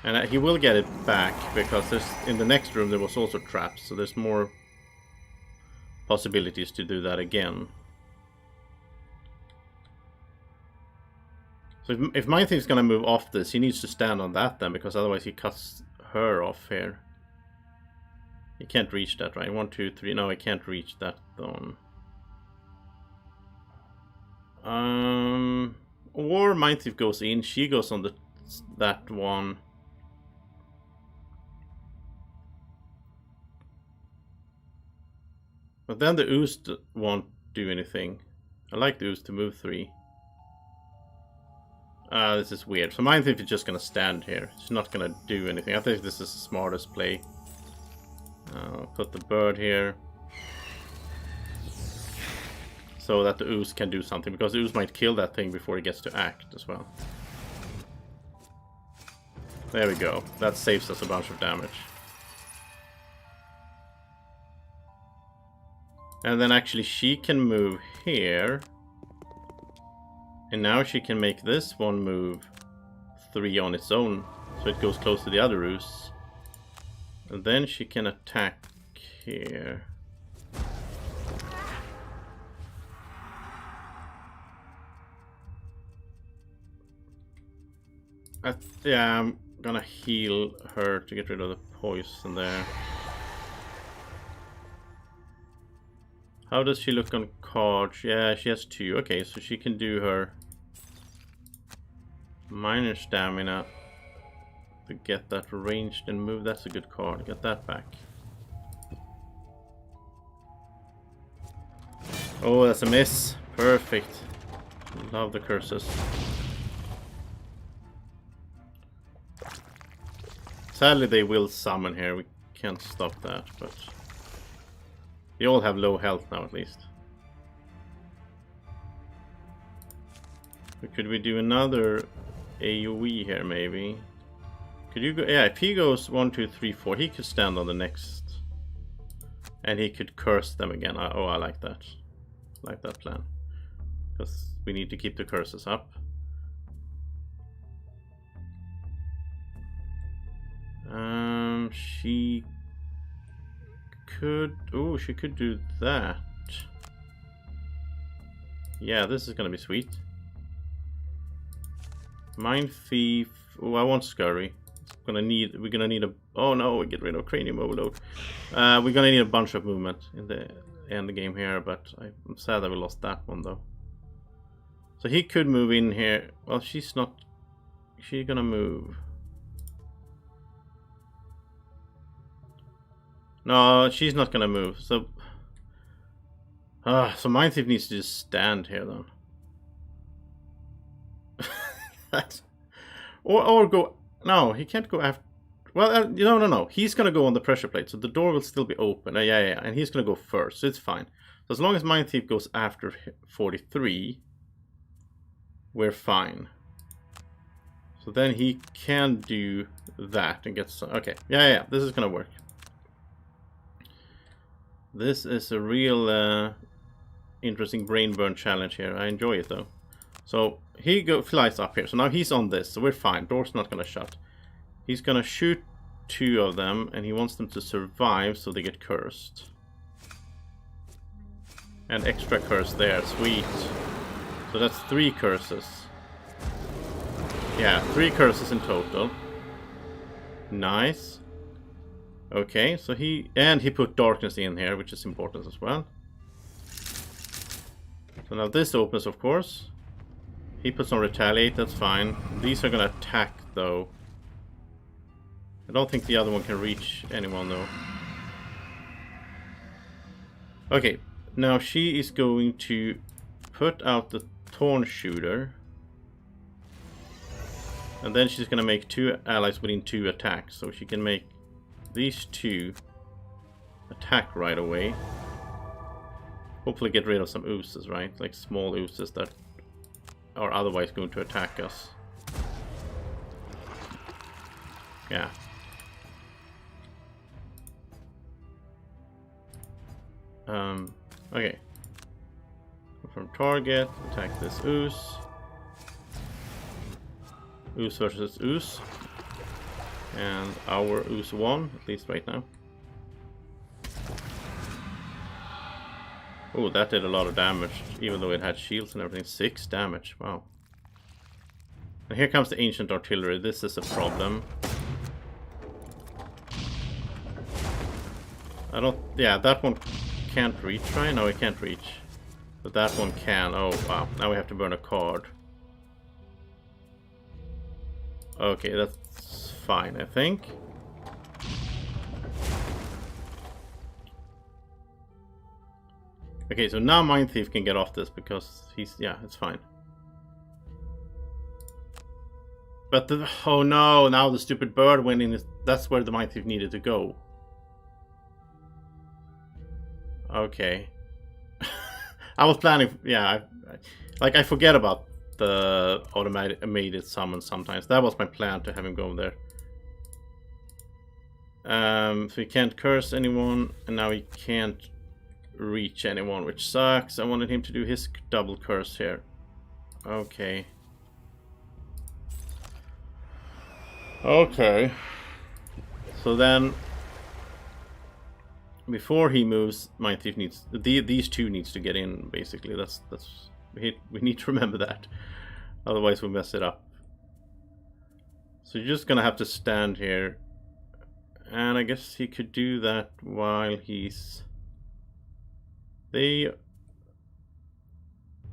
A: And he will get it back because there's in the next room there was also traps, so there's more possibilities to do that again. So if Mind Thief's gonna move off this, he needs to stand on that then, because otherwise he cuts her off here. He can't reach that, right? 1, 2, 3. No, he can't reach that one. Or Mind Thief goes in. She goes on that one. But then the ooze won't do anything. I like the ooze to move 3. This is weird. So Mind Thief is just gonna stand here. She's not gonna do anything. I think this is the smartest play. I'll put the bird here, so that the ooze can do something, because the ooze might kill that thing before it gets to act as well. There we go. That saves us a bunch of damage. And then actually she can move here. And now she can make this one move 3 on its own, so it goes close to the other ooze. And then she can attack here. Yeah, I'm gonna heal her to get rid of the poison there. How does she look on cards? Yeah, she has 2. Okay, so she can do her minor stamina to get that ranged and move. That's a good card. Get that back. Oh, that's a miss. Perfect. Love the curses. Sadly, they will summon here. We can't stop that, but they all have low health now, at least. But could we do another AoE here, maybe? Could you go? Yeah, if he goes 1, 2, 3, 4, he could stand on the next, and he could curse them again. Oh, I like that. I like that plan, because we need to keep the curses up. She could. Oh, she could do that. Yeah, this is gonna be sweet. Mind Thief. Oh, I want Scurry. We're gonna need a. Oh no, we get rid of Cranium Overload. We're gonna need a bunch of movement in the end game here, but I'm sad that we lost that one though. So he could move in here. Well, she's not. She's gonna move. No, she's not gonna move. So, so Mind Thief needs to just stand here then. or go. No, he can't go after. Well, no. He's gonna go on the pressure plate, so the door will still be open. Yeah, and he's gonna go first, so it's fine. So as long as Mind Thief goes after 43, we're fine. So then he can do that and get some. Okay, yeah. This is gonna work. This is a real interesting brain burn challenge here. I enjoy it though. So he flies up here. So now he's on this, so we're fine. Door's not gonna shut. He's gonna shoot 2 of them, and he wants them to survive so they get cursed. And extra curse there, sweet. So that's 3 curses. Yeah, 3 curses in total. Nice. Okay, so he put darkness in here, which is important as well. So now this opens, of course. He puts on retaliate, that's fine. These are gonna attack though. I don't think the other one can reach anyone though. Okay, now she is going to put out the Thorn Shooter. And then she's gonna make 2 allies within 2 attacks. So she can make these 2 attack right away. Hopefully get rid of some oozes, right? Like small oozes that are otherwise going to attack us. Yeah. Okay. From target, attack this ooze. Ooze versus ooze. And our ooze won, at least right now. Oh, that did a lot of damage, even though it had shields and everything. 6 damage, wow. And here comes the Ancient Artillery. This is a problem. Yeah, that one can't reach, right? No, it can't reach. But that one can. Oh, wow. Now we have to burn a card. Okay, that's fine, I think. Okay, so now Mind Thief can get off this because yeah, it's fine. But oh no, now the stupid bird went in. That's where the Mind Thief needed to go. Okay. I was planning, yeah, I forget about the automated summon sometimes. That was my plan, to have him go there. So he can't curse anyone, and now he can't reach anyone, which sucks. I wanted him to do his double curse here. Okay. Okay. So then, before he moves, Mind Thief needs these 2 needs to get in. Basically, that's we need to remember that. Otherwise, we mess it up. So you're just gonna have to stand here, and I guess he could do that while he's.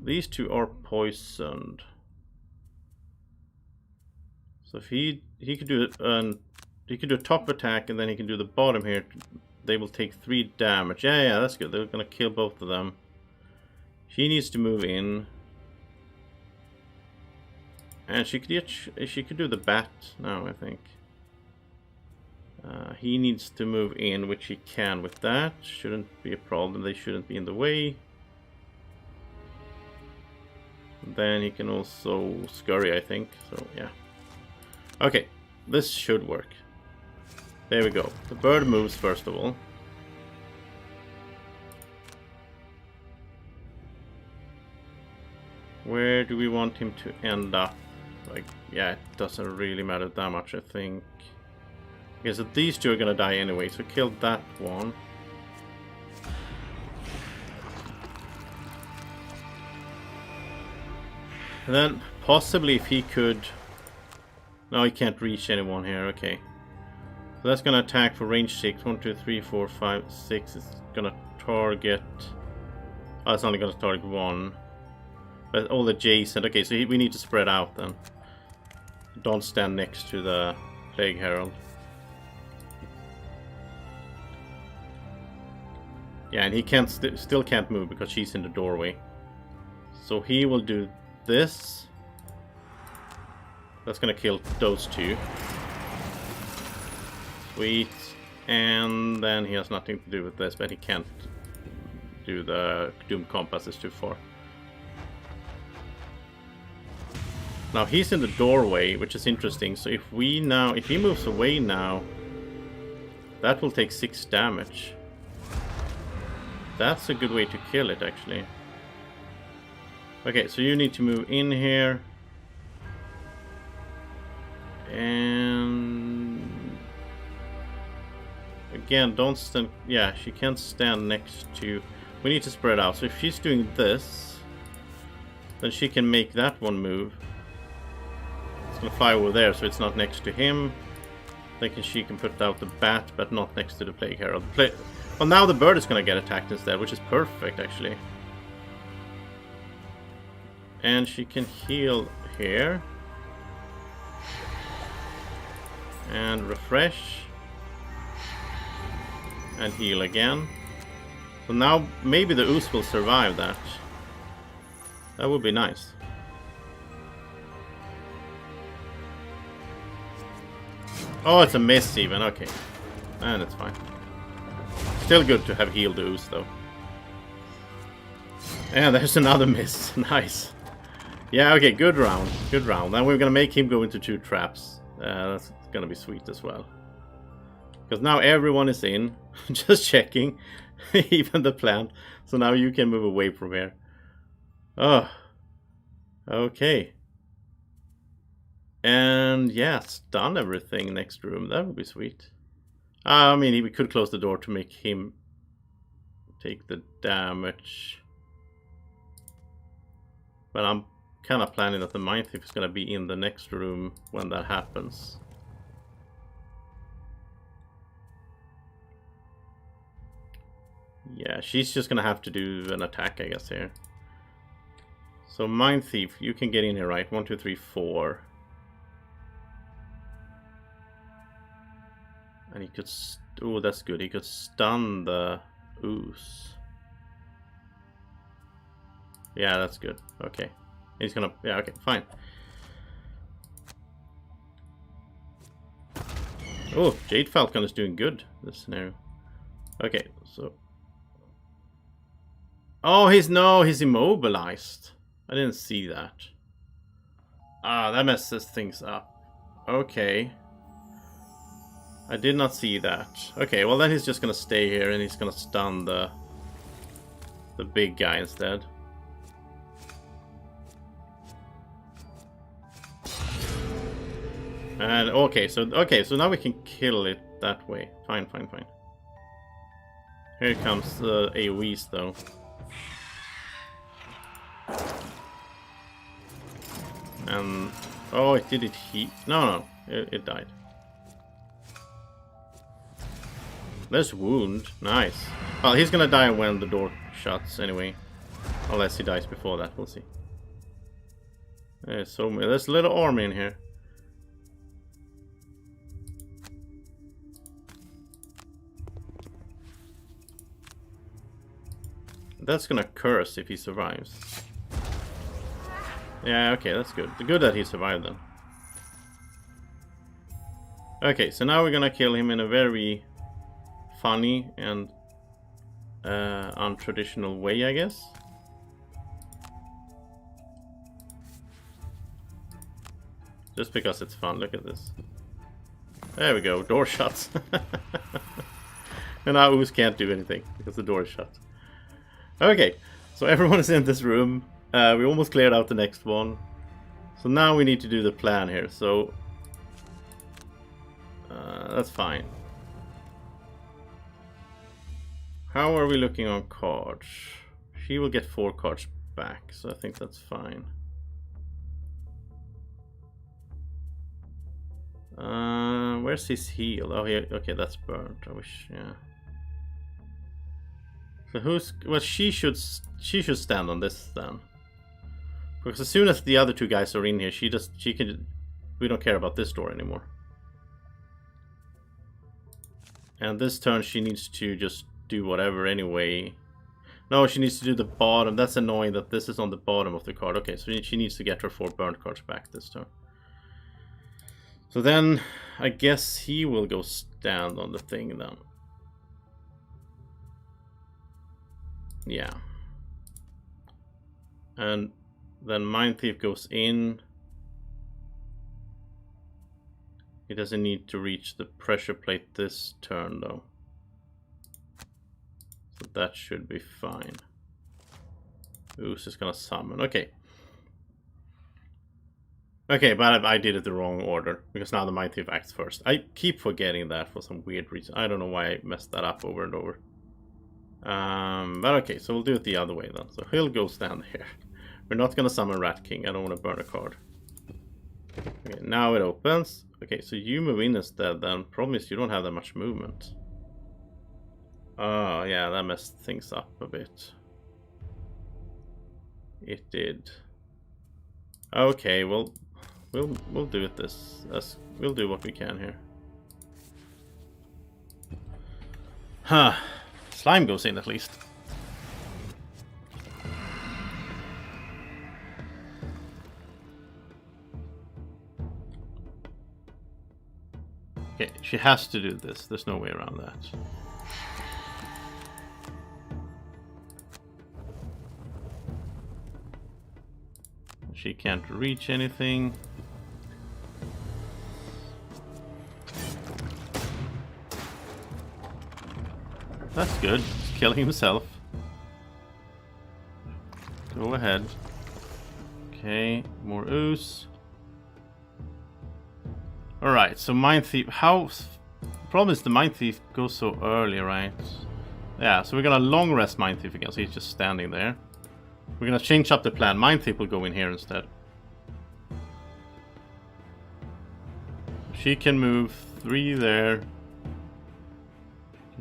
A: These two are poisoned. So if he could do a top attack and then he can do the bottom here. They will take 3 damage. Yeah, that's good. They're gonna kill both of them. She needs to move in. And she could do the bat now, I think. He needs to move in, which he can with that. Shouldn't be a problem. They shouldn't be in the way. Then he can also scurry, I think. So, yeah. Okay, this should work. There we go. The bird moves first of all. Where do we want him to end up? Like, yeah, it doesn't really matter that much, I think. Okay, so these two are gonna die anyway, so kill that one. And then, possibly if he could... No, he can't reach anyone here, okay. So that's gonna attack for range 6. 1, 2, 3, 4, 5, 6. It's gonna target... Oh, it's only gonna target 1. But all the adjacent... Okay, so we need to spread out then. Don't stand next to the Plague Herald. Yeah, and he can't still can't move because she's in the doorway. So he will do this. That's gonna kill those two. Sweet. And then he has nothing to do with this, but he can't do the Doom Compass, it's too far. Now he's in the doorway, which is interesting. So if he moves away now, that will take 6 damage. That's a good way to kill it, actually. Okay, so you need to move in here. And... again, don't stand... Yeah, she can't stand next to... We need to spread out. So if she's doing this, then she can make that one move. It's gonna fly over there, so it's not next to him. Then she can put out the bat, but not next to the Plague Herald. Well, now the bird is gonna get attacked instead, which is perfect, actually. And she can heal here. And refresh. And heal again. So now maybe the ooze will survive that. That would be nice. Oh, it's a miss even. Okay. And it's fine. Still good to have healed the ooze though. And there's another miss. Nice. Yeah, okay, good round. Good round. Now we're gonna make him go into 2 traps. That's gonna be sweet as well. Because now everyone is in. Just checking. Even the plant. So now you can move away from here. Oh. Okay. And yeah, stun everything next room. That would be sweet. I mean, we could close the door to make him take the damage. But I'm kind of planning that the Mind Thief is going to be in the next room when that happens. Yeah, she's just going to have to do an attack, I guess, here. So, Mind Thief, you can get in here, right? 1, 2, 3, 4. And he could... Oh, that's good. He could stun the ooze. Yeah, that's good. Okay. He's gonna... Yeah, okay, fine. Oh, Jade Falcon is doing good, this scenario. Okay, so... Oh, he's immobilized. I didn't see that. Ah, that messes things up. Okay. I did not see that. Okay, well then he's just gonna stay here and he's gonna stun the big guy instead. And okay, so now we can kill it that way. Fine. Here comes the AoEs though. And oh, did it heat? No, it died. There's wound. Nice. Well, he's gonna die when the door shuts anyway. Unless he dies before that, we'll see. There's so many. There's a little army in here. That's gonna curse if he survives. Yeah, okay, that's good. Good that he survived then. Okay, so now we're gonna kill him in a very funny and untraditional way, I guess. Just because it's fun, look at this. There we go, door shuts. And now Oos can't do anything because the door is shut. Okay, so everyone is in this room. We almost cleared out the next one. So now we need to do the plan here, so that's fine. How are we looking on cards? She will get 4 cards back, so I think that's fine. Where's his heal? Oh, yeah, okay, that's burnt. I wish, yeah. So who's... Well, she should stand on this then. Because as soon as the other 2 guys are in here, she can... We don't care about this door anymore. And this turn she needs to just do whatever anyway. No, she needs to do the bottom. That's annoying that this is on the bottom of the card. Okay, so she needs to get her 4 burnt cards back this turn. So then, I guess he will go stand on the thing then. Yeah. And then Mind Thief goes in. He doesn't need to reach the pressure plate this turn though. So that should be fine. Oos is gonna summon. Okay. Okay, but I did it the wrong order, because now the Mind Thief acts first. I keep forgetting that for some weird reason. I don't know why I messed that up over and over. But okay, so we'll do it the other way then. So he'll go stand here. We're not gonna summon Rat King. I don't want to burn a card. Okay, now it opens. Okay, so you move in instead then. Problem is you don't have that much movement. Oh, yeah, that messed things up a bit. It did. Okay, well... We'll do it we'll do what we can here. Huh. Slime goes in at least. Okay, she has to do this. There's no way around that. She can't reach anything. That's good. He's killing himself. Go ahead. Okay, more ooze. Alright, so Mind Thief. How... Problem is the Mind Thief goes so early, right? Yeah, so we're gonna long rest Mind Thief again, so he's just standing there. We're gonna change up the plan. Mind Thief will go in here instead. She can move 3 there.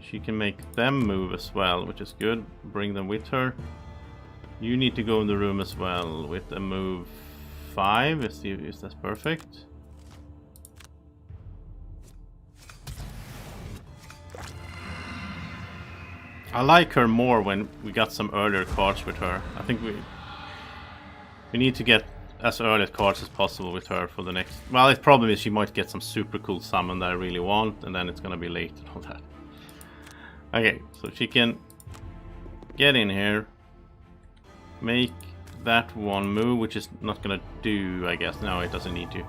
A: She can make them move as well, which is good. Bring them with her. You need to go in the room as well with a move 5. Is that perfect? I like her more when we got some earlier cards with her. I think we need to get as early cards as possible with her for the next... Well, the problem is she might get some super cool summon that I really want, and then it's gonna be late and all that. Okay, so she can get in here, make that one move, which is not gonna do, I guess. No, it doesn't need to.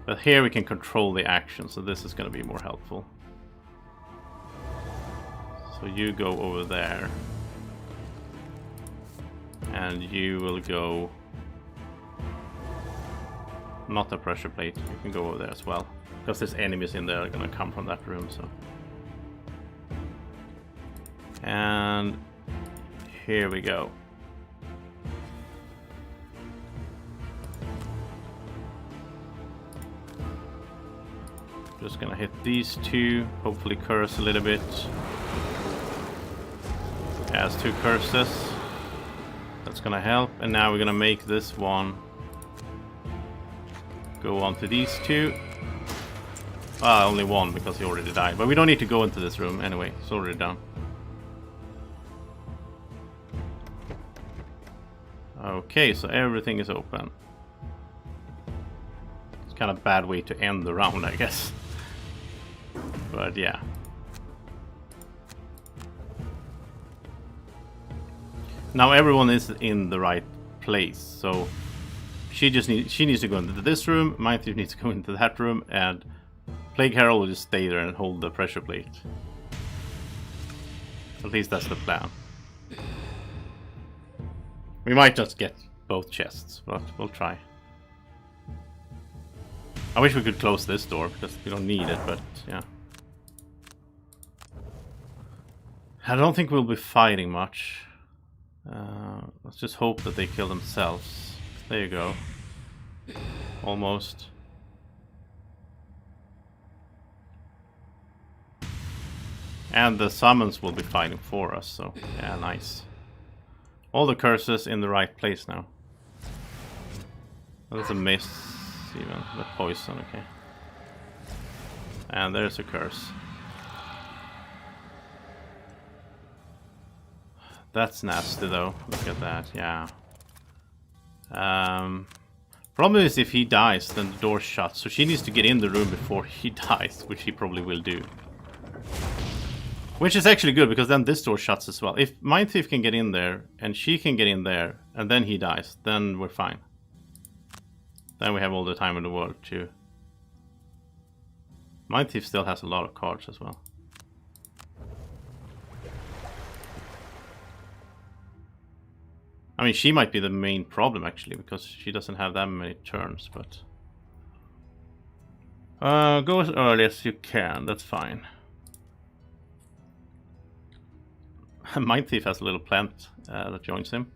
A: But here we can control the action, so this is gonna be more helpful. So you go over there. And you will go... Not the pressure plate, you can go over there as well. Because there's enemies in there that are gonna come from that room, so... And here we go. Just gonna hit these two, hopefully curse a little bit. Yeah, it's 2 curses. That's gonna help. And now we're gonna make this one go on to these 2. Ah, only 1 because he already died. But we don't need to go into this room anyway. It's already done. Okay, so everything is open. It's kind of a bad way to end the round, I guess. But yeah. Now everyone is in the right place, so she needs to go into this room, Mind Thief needs to go into that room, and Plague Herald will just stay there and hold the pressure plate. At least that's the plan. We might just get both chests, but we'll try. I wish we could close this door, because we don't need it, but yeah. I don't think we'll be fighting much. Let's just hope that they kill themselves. There you go. Almost. And the summons will be fighting for us, so yeah, nice. All the curses in the right place now. That's a miss, even. The poison, okay. And there's a curse. That's nasty though, look at that, yeah. Problem is if he dies, then the door shuts, so she needs to get in the room before he dies, which he probably will do. Which is actually good, because then this door shuts as well. If Mind Thief can get in there, and she can get in there, and then he dies, then we're fine. Then we have all the time in the world to... Mind Thief still has a lot of cards as well. I mean, she might be the main problem, actually, because she doesn't have that many turns, but... go as early as you can, that's fine. Mind Thief has a little plant that joins him.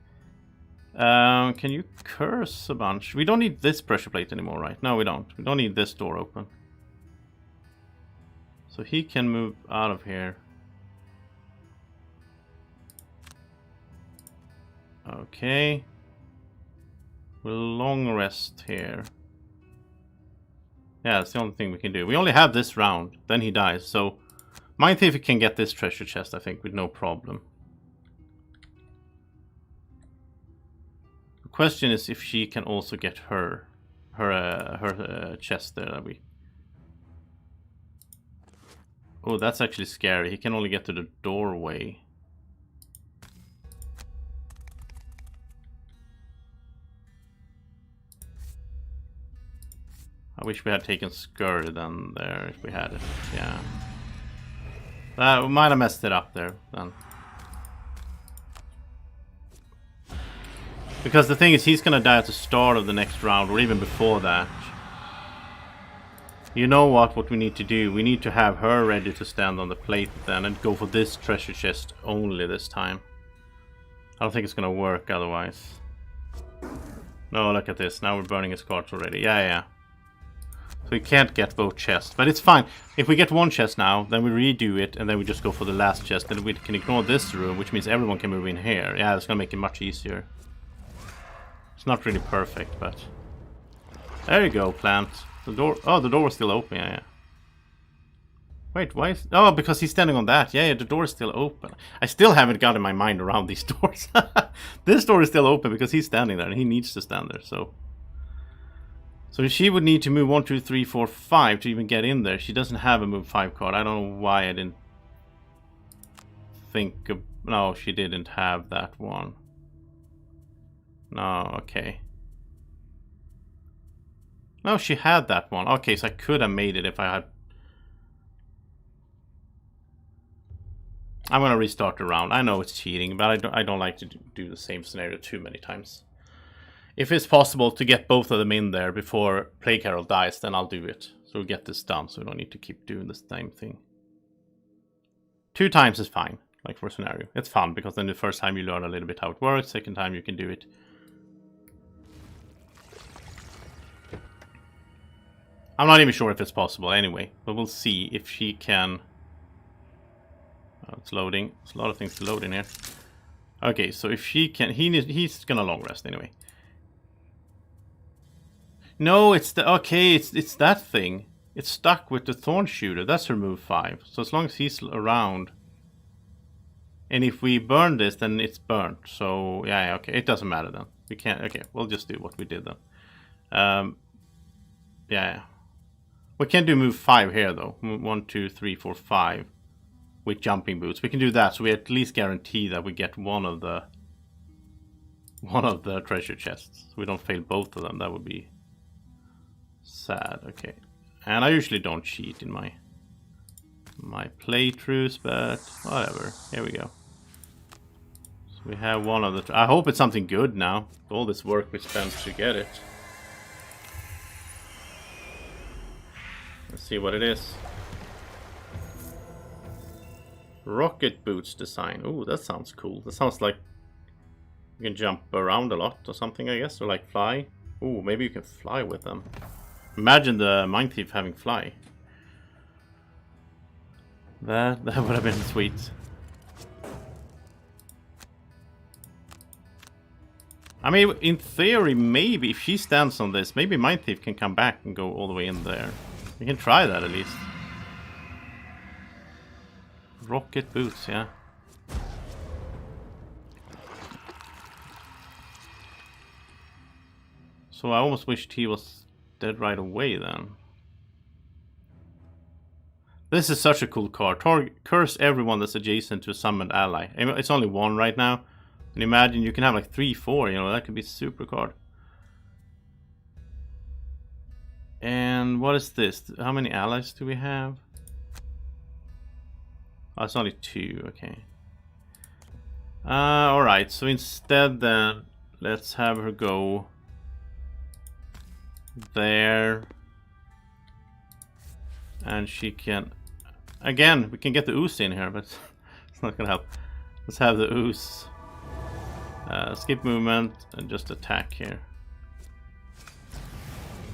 A: Can you curse a bunch? We don't need this pressure plate anymore, right? No, we don't. We don't need this door open. So he can move out of here. Okay. We'll long rest here. Yeah, that's the only thing we can do. We only have this round, then he dies, so... Mind Thief can get this treasure chest, I think, with no problem. The question is if she can also get her chest there that we... Oh, that's actually scary. He can only get to the doorway. I wish we had taken Scurry then there if we had it. Yeah. We might have messed it up there then. Because the thing is, he's gonna die at the start of the next round, or even before that. You know what we need to do? We need to have her ready to stand on the plate then and go for this treasure chest only this time. I don't think it's gonna work otherwise. No, look at this. Now we're burning his cards already. Yeah. So we can't get both chests, but it's fine. If we get one chest now, then we redo it, and then we just go for the last chest, and we can ignore this room, which means everyone can move in here. Yeah, it's gonna make it much easier. It's not really perfect, but... There you go, plant. The door... Oh, the door was still open, yeah. Wait, why is... Oh, because he's standing on that. Yeah, the door is still open. I still haven't gotten my mind around these doors. This door is still open because he's standing there, and he needs to stand there, so... So she would need to move 1, 2, 3, 4, 5 to even get in there. She doesn't have a move 5 card. I don't know why I didn't think of... No, she didn't have that one. No, okay. No, she had that one. Okay, so I could have made it if I had... I'm gonna restart the round. I know it's cheating, but I don't like to do the same scenario too many times. If it's possible to get both of them in there before Plague Herald dies, then I'll do it. So we'll get this done, so we don't need to keep doing the same thing. 2 times is fine, like for a scenario. It's fun, because then the first time you learn a little bit how it works, second time you can do it. I'm not even sure if it's possible anyway, but we'll see if she can. Oh, it's loading. There's a lot of things to load in here. Okay, so if she can, he's gonna long rest anyway. No, it's the it's that thing. It's stuck with the thorn shooter. That's her move 5. So as long as he's around, and if we burn this, then it's burnt. So yeah, okay, it doesn't matter then. We can't. Okay, we'll just do what we did then. Yeah, we can do move 5 here though. 1, 2, 3, 4, 5 with jumping boots. We can do that, so we at least guarantee that we get one of the treasure chests. So we don't fail both of them. That would be sad. Okay, and I usually don't cheat in my playthroughs, but whatever. Here we go. So we have one of the. I hope it's something good now. All this work we spent to get it. Let's see what it is. Rocket boots design. Oh, that sounds cool. That sounds like you can jump around a lot or something, I guess, or like fly. Oh, maybe you can fly with them. Imagine the Mind Thief having fly. That would have been sweet. I mean, in theory, maybe if she stands on this, maybe Mind Thief can come back and go all the way in there. We can try that at least. Rocket boots, yeah. So I almost wished he was dead right away then. This is such a cool card. Curse everyone that's adjacent to a summoned ally. It's only 1 right now. And imagine you can have like 3, 4, you know, that could be a super card. And what is this? How many allies do we have? Oh, it's only 2, okay. Alright, so instead then, let's have her go there. And she can... Again, we can get the ooze in here, but it's not gonna help. Let's have the ooze. Skip movement and just attack here.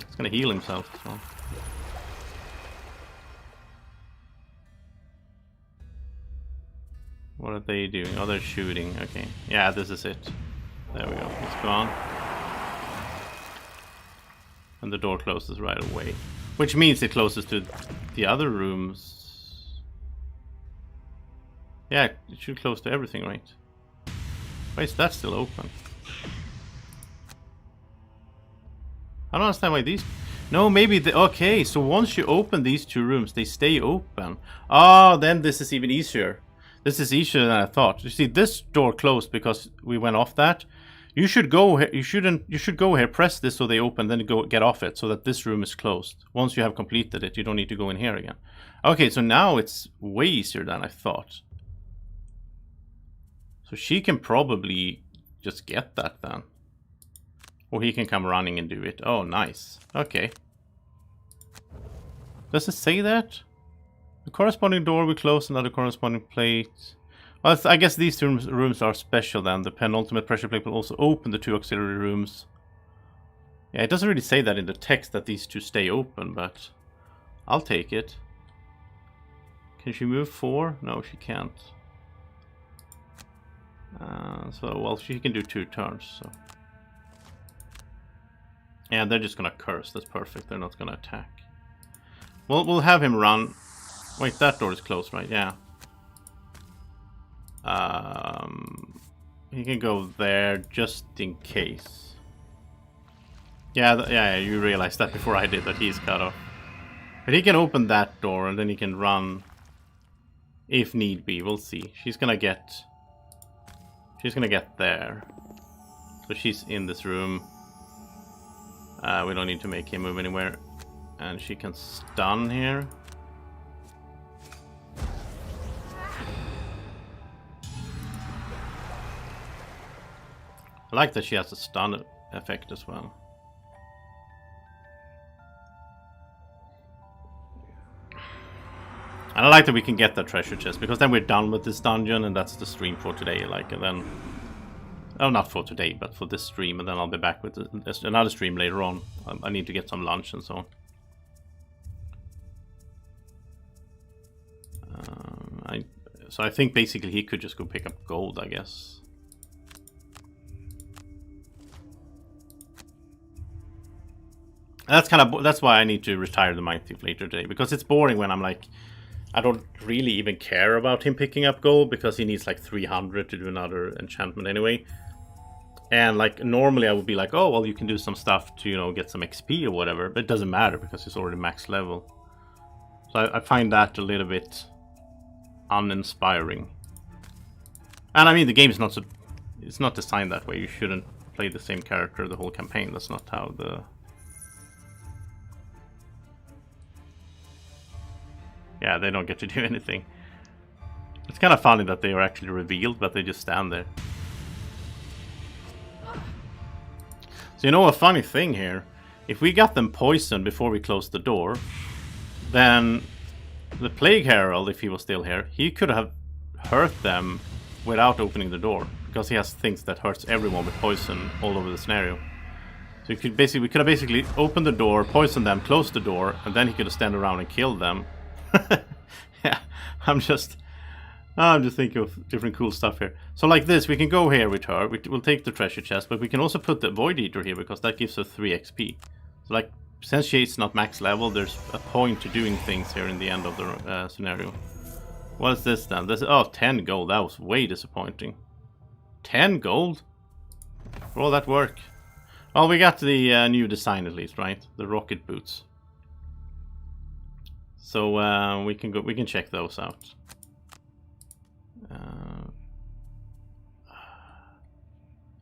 A: It's gonna heal himself as well. What are they doing? Oh, they're shooting. Okay. Yeah, this is it. There we go. It's gone. And the door closes right away. Which means it closes to the other rooms. Yeah, it should close to everything, right? Why is that still open? I don't understand why these... No, maybe the... Okay, so once you open these 2 rooms, they stay open. Oh, then this is even easier. This is easier than I thought. You see, this door closed because we went off that. You should go here. You should go here. Press this so they open. Then go get off it so that this room is closed. Once you have completed it, you don't need to go in here again. Okay, so now it's way easier than I thought. So she can probably just get that then, or he can come running and do it. Oh, nice. Okay. Does it say that? The corresponding door will close another corresponding plate. Well, I guess these 2 rooms are special then. The penultimate pressure plate will also open the 2 auxiliary rooms. Yeah, it doesn't really say that in the text that these 2 stay open, but I'll take it. Can she move 4? No, she can't. So, well, she can do 2 turns, so. Yeah, they're just gonna curse. That's perfect. They're not gonna attack. Well, we'll have him run. Wait, that door is closed, right? Yeah. He can go there just in case. Yeah, yeah, you realized that before I did, that he's cut off. But he can open that door and then he can run if need be. We'll see. She's gonna get there. So she's in this room. We don't need to make him move anywhere. And she can stun here. I like that she has a stun effect as well. And I like that we can get that treasure chest, because then we're done with this dungeon, and that's the stream for today. Like, and then... Oh, not for today, but for this stream, and then I'll be back with another stream later on. I need to get some lunch and so on. So I think basically he could just go pick up gold, I guess. That's why I need to retire the Mind Thief later today, because it's boring when I'm like, I don't really even care about him picking up gold because he needs like 300 to do another enchantment anyway. And like normally I would be like, oh well, you can do some stuff to, you know, get some XP or whatever, but it doesn't matter because he's already max level. So I find that a little bit uninspiring. And I mean, the game's not it's not designed that way. You shouldn't play the same character the whole campaign. That's not how the... Yeah, they don't get to do anything. It's kind of funny that they are actually revealed, but they just stand there. So you know a funny thing here? If we got them poisoned before we closed the door, then the Plague Herald, if he was still here, he could have hurt them without opening the door, because he has things that hurts everyone with poison all over the scenario. So we could have basically opened the door, poisoned them, closed the door, and then he could have stand around and killed them. Yeah, I'm just thinking of different cool stuff here. So like this, we can go here with her, we'll take the treasure chest, but we can also put the Void Eater here, because that gives her 3 XP. So like, since she's not max level, there's a point to doing things here in the end of the scenario. What is this then? This, oh, 10 gold, that was way disappointing. 10 gold? For all that work. Well, we got the new design at least, right? The rocket boots. So we can check those out.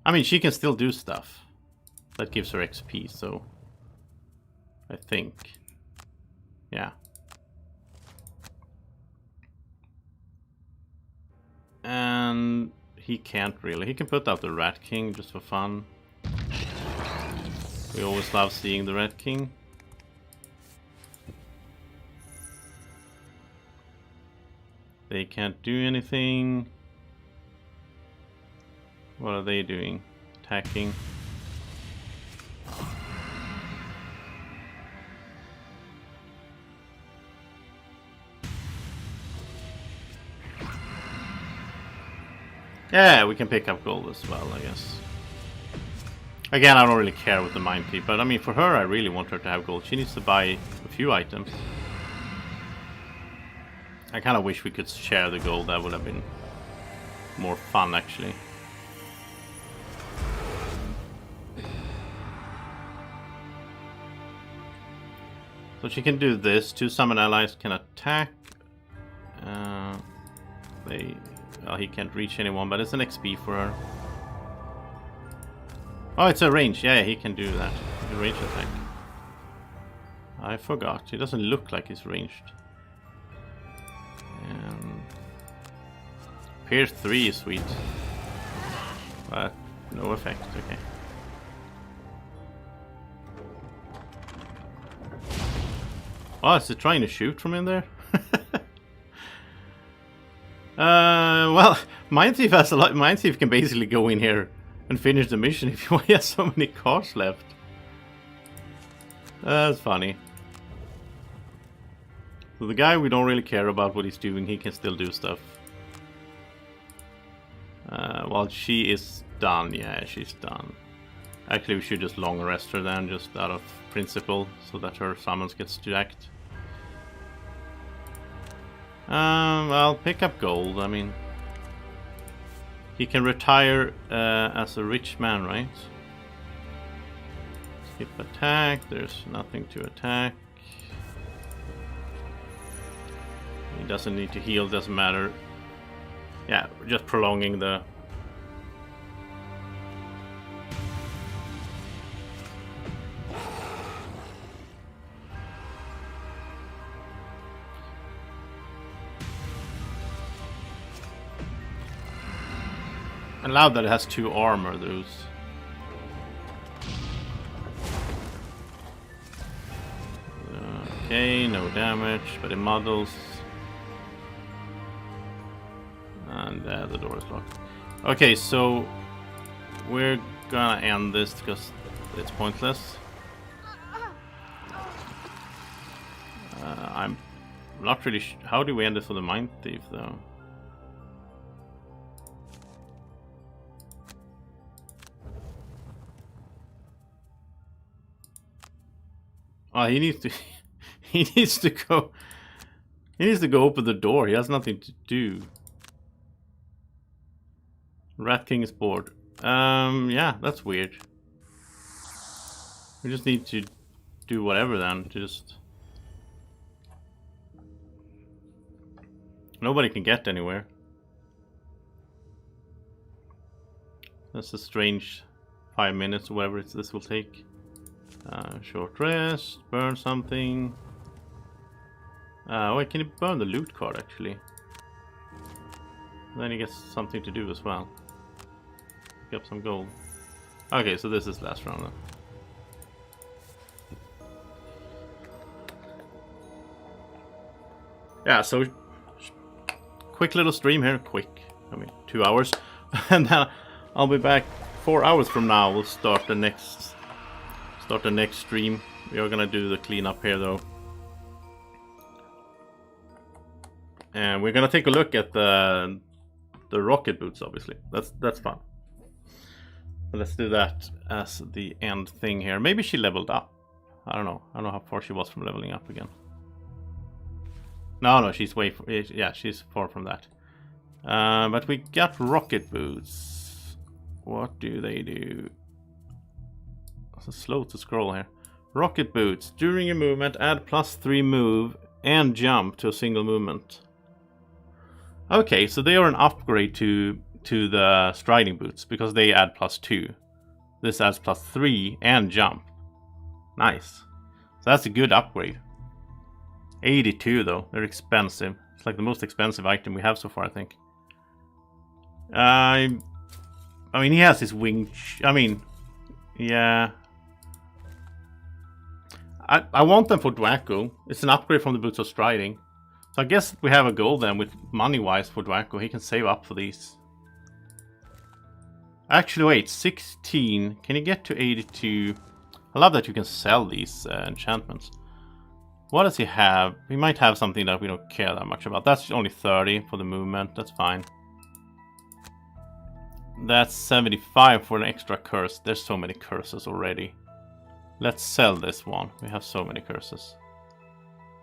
A: I mean, she can still do stuff. That gives her XP, so I think. Yeah. And he can't really. He can put out the Rat King just for fun. We always love seeing the Rat King. They can't do anything. What are they doing? Attacking. Yeah, we can pick up gold as well, I guess. Again, I don't really care with the Mind Thief, but I mean, for her, I really want her to have gold. She needs to buy a few items. I kind of wish we could share the gold. That would have been more fun, actually. So she can do this. 2 summon allies can attack. Well, he can't reach anyone, but it's an XP for her. Oh, it's a range. Yeah, he can do that. A range attack. I forgot. He doesn't look like he's ranged. Pierce 3 is sweet. But no effect. Okay. Oh, is it trying to shoot from in there? Well, Mind Thief has a lot. Mind Thief can basically go in here and finish the mission if he has so many cars left. That's funny. So the guy we don't really care about what he's doing, he can still do stuff. Well, she is done. Yeah, she's done. Actually, we should just long rest her then, just out of principle, so that her summons get stacked. Well, pick up gold. I mean, he can retire as a rich man, right? Skip attack. There's nothing to attack. He doesn't need to heal. Doesn't matter. Yeah, just prolonging the... I love that it has 2 armor, those. Okay, no damage, but it muddles. And the door is locked. Okay, so we're gonna end this because it's pointless. I'm not really how do we end it for the Mind Thief though? Oh, he needs to. He needs to go. He needs to go open the door. He has nothing to do. Rat King is bored. Yeah, that's weird. We just need to do whatever then. Just nobody can get anywhere. That's a strange 5 minutes or whatever this will take. Short rest, burn something. Wait, can you burn the loot card actually? Then he gets something to do as well. Pick up some gold. Okay, so this is last round then. Yeah, so quick little stream here. Quick, I mean 2 hours. And then I'll be back 4 hours from now. We'll start the next stream. We are gonna do the cleanup here though. And we're gonna take a look at the rocket boots, obviously. That's fun. But let's do that as the end thing here. Maybe she leveled up. I don't know. I don't know how far she was from leveling up again. No, she's way. Yeah, she's far from that. But we got rocket boots. What do they do? It's slow to scroll here. Rocket boots. During your movement, add +3 move and jump to a single movement. Okay, so they are an upgrade to the striding boots because they add +2. This adds +3 and jump. Nice. So that's a good upgrade. 82 though. They're expensive. It's like the most expensive item we have so far, I think. I mean, he has his wing. I mean, yeah. I want them for Dwacko. It's an upgrade from the Boots of Striding. So I guess we have a goal then with money-wise for Dwacko. He can save up for these. Actually, wait. 16. Can you get to 82? I love that you can sell these enchantments. What does he have? He might have something that we don't care that much about. That's only 30 for the movement. That's fine. That's 75 for an extra curse. There's so many curses already. Let's sell this one. We have so many curses.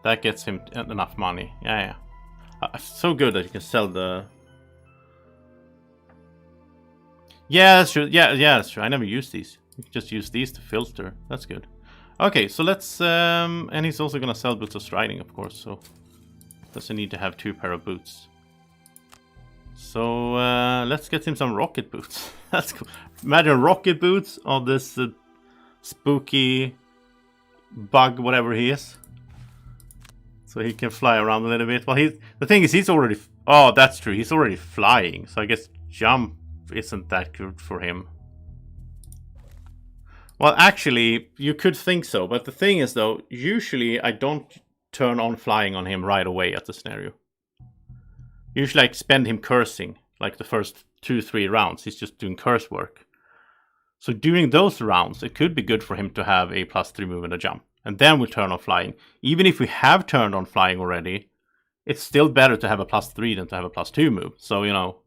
A: That gets him enough money. Yeah. So good that you can sell the... Yeah, that's true. Yeah, that's true. I never use these. You can just use these to filter. That's good. Okay, so let's... and he's also going to sell Boots of Striding, of course. So doesn't need to have 2 pair of boots. So let's get him some rocket boots. That's cool. Imagine rocket boots on this spooky bug, whatever he is. So he can fly around a little bit. Well, the thing is, he's already... Oh, that's true. He's already flying. So I guess jump isn't that good for him. Well, actually, you could think so. But the thing is, though, usually I don't turn on flying on him right away at the scenario. Usually I spend him cursing. Like the first 2-3 rounds. He's just doing curse work. So during those rounds, it could be good for him to have a +3 move and a jump. And then we turn on flying. Even if we have turned on flying already, it's still better to have a +3 than to have a +2 move. So, you know.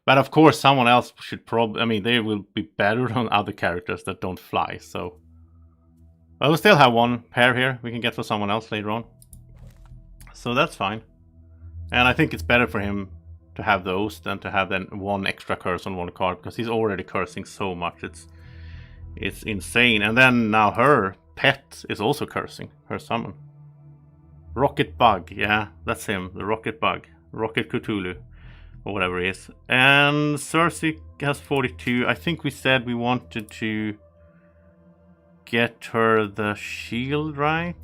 A: But of course, someone else should probably... I mean, they will be better on other characters that don't fly. So, well, we still have 1 pair here we can get for someone else later on. So that's fine. And I think it's better for him to have those than to have then 1 extra curse on 1 card. Because he's already cursing so much. It's insane. And then now her pet is also cursing. Her summon. Rocket Bug. Yeah, that's him. The Rocket Bug. Rocket Cthulhu. Or whatever it is. And Cersei has 42. I think we said we wanted to get her the shield, right?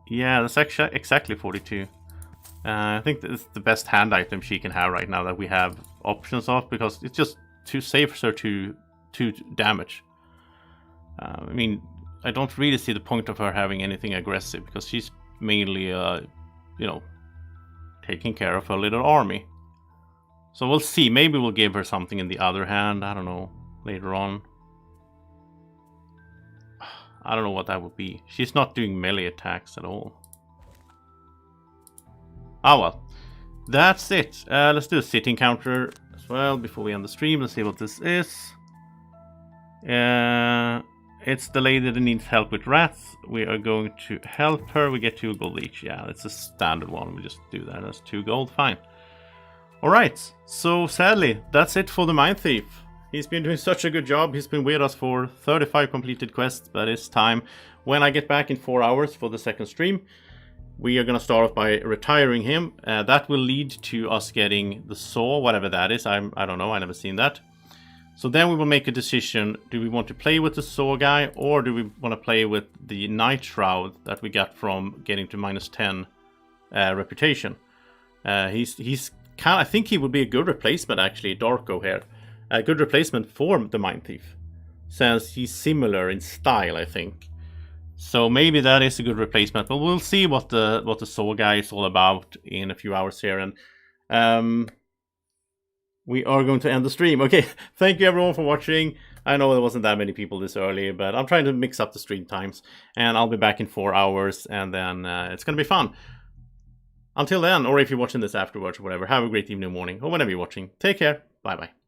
A: Yeah, that's actually exactly 42. I think that's the best hand item she can have right now that we have options of, because it's just too safe for her to damage. I mean, I don't really see the point of her having anything aggressive, because she's mainly, you know, taking care of her little army. So we'll see. Maybe we'll give her something in the other hand. I don't know. Later on. I don't know what that would be. She's not doing melee attacks at all. Ah, well. That's it. Let's do a city encounter as well before we end the stream. Let's see what this is. It's the lady that needs help with rats. We are going to help her. We get 2 gold each. Yeah, it's a standard one. We just do that. That's 2 gold. Fine. Alright, so sadly, that's it for the Mine Thief. He's been doing such a good job. He's been with us for 35 completed quests, but it's time. When I get back in 4 hours for the second stream, we are going to start off by retiring him. That will lead to us getting the saw, whatever that is. I don't know, I never seen that. So then we will make a decision. Do we want to play with the saw guy, or do we want to play with the Night Shroud that we got from getting to -10 reputation? I think he would be a good replacement, actually, Darko here. A good replacement for the Mine Thief, since he's similar in style, I think. So maybe that is a good replacement, but we'll see what the saw guy is all about in a few hours here. And we are going to end the stream. Okay, thank you everyone for watching. I know there wasn't that many people this early, but I'm trying to mix up the stream times. And I'll be back in 4 hours, and then it's going to be fun. Until then, or if you're watching this afterwards or whatever, have a great evening, morning, or whenever you're watching. Take care. Bye-bye.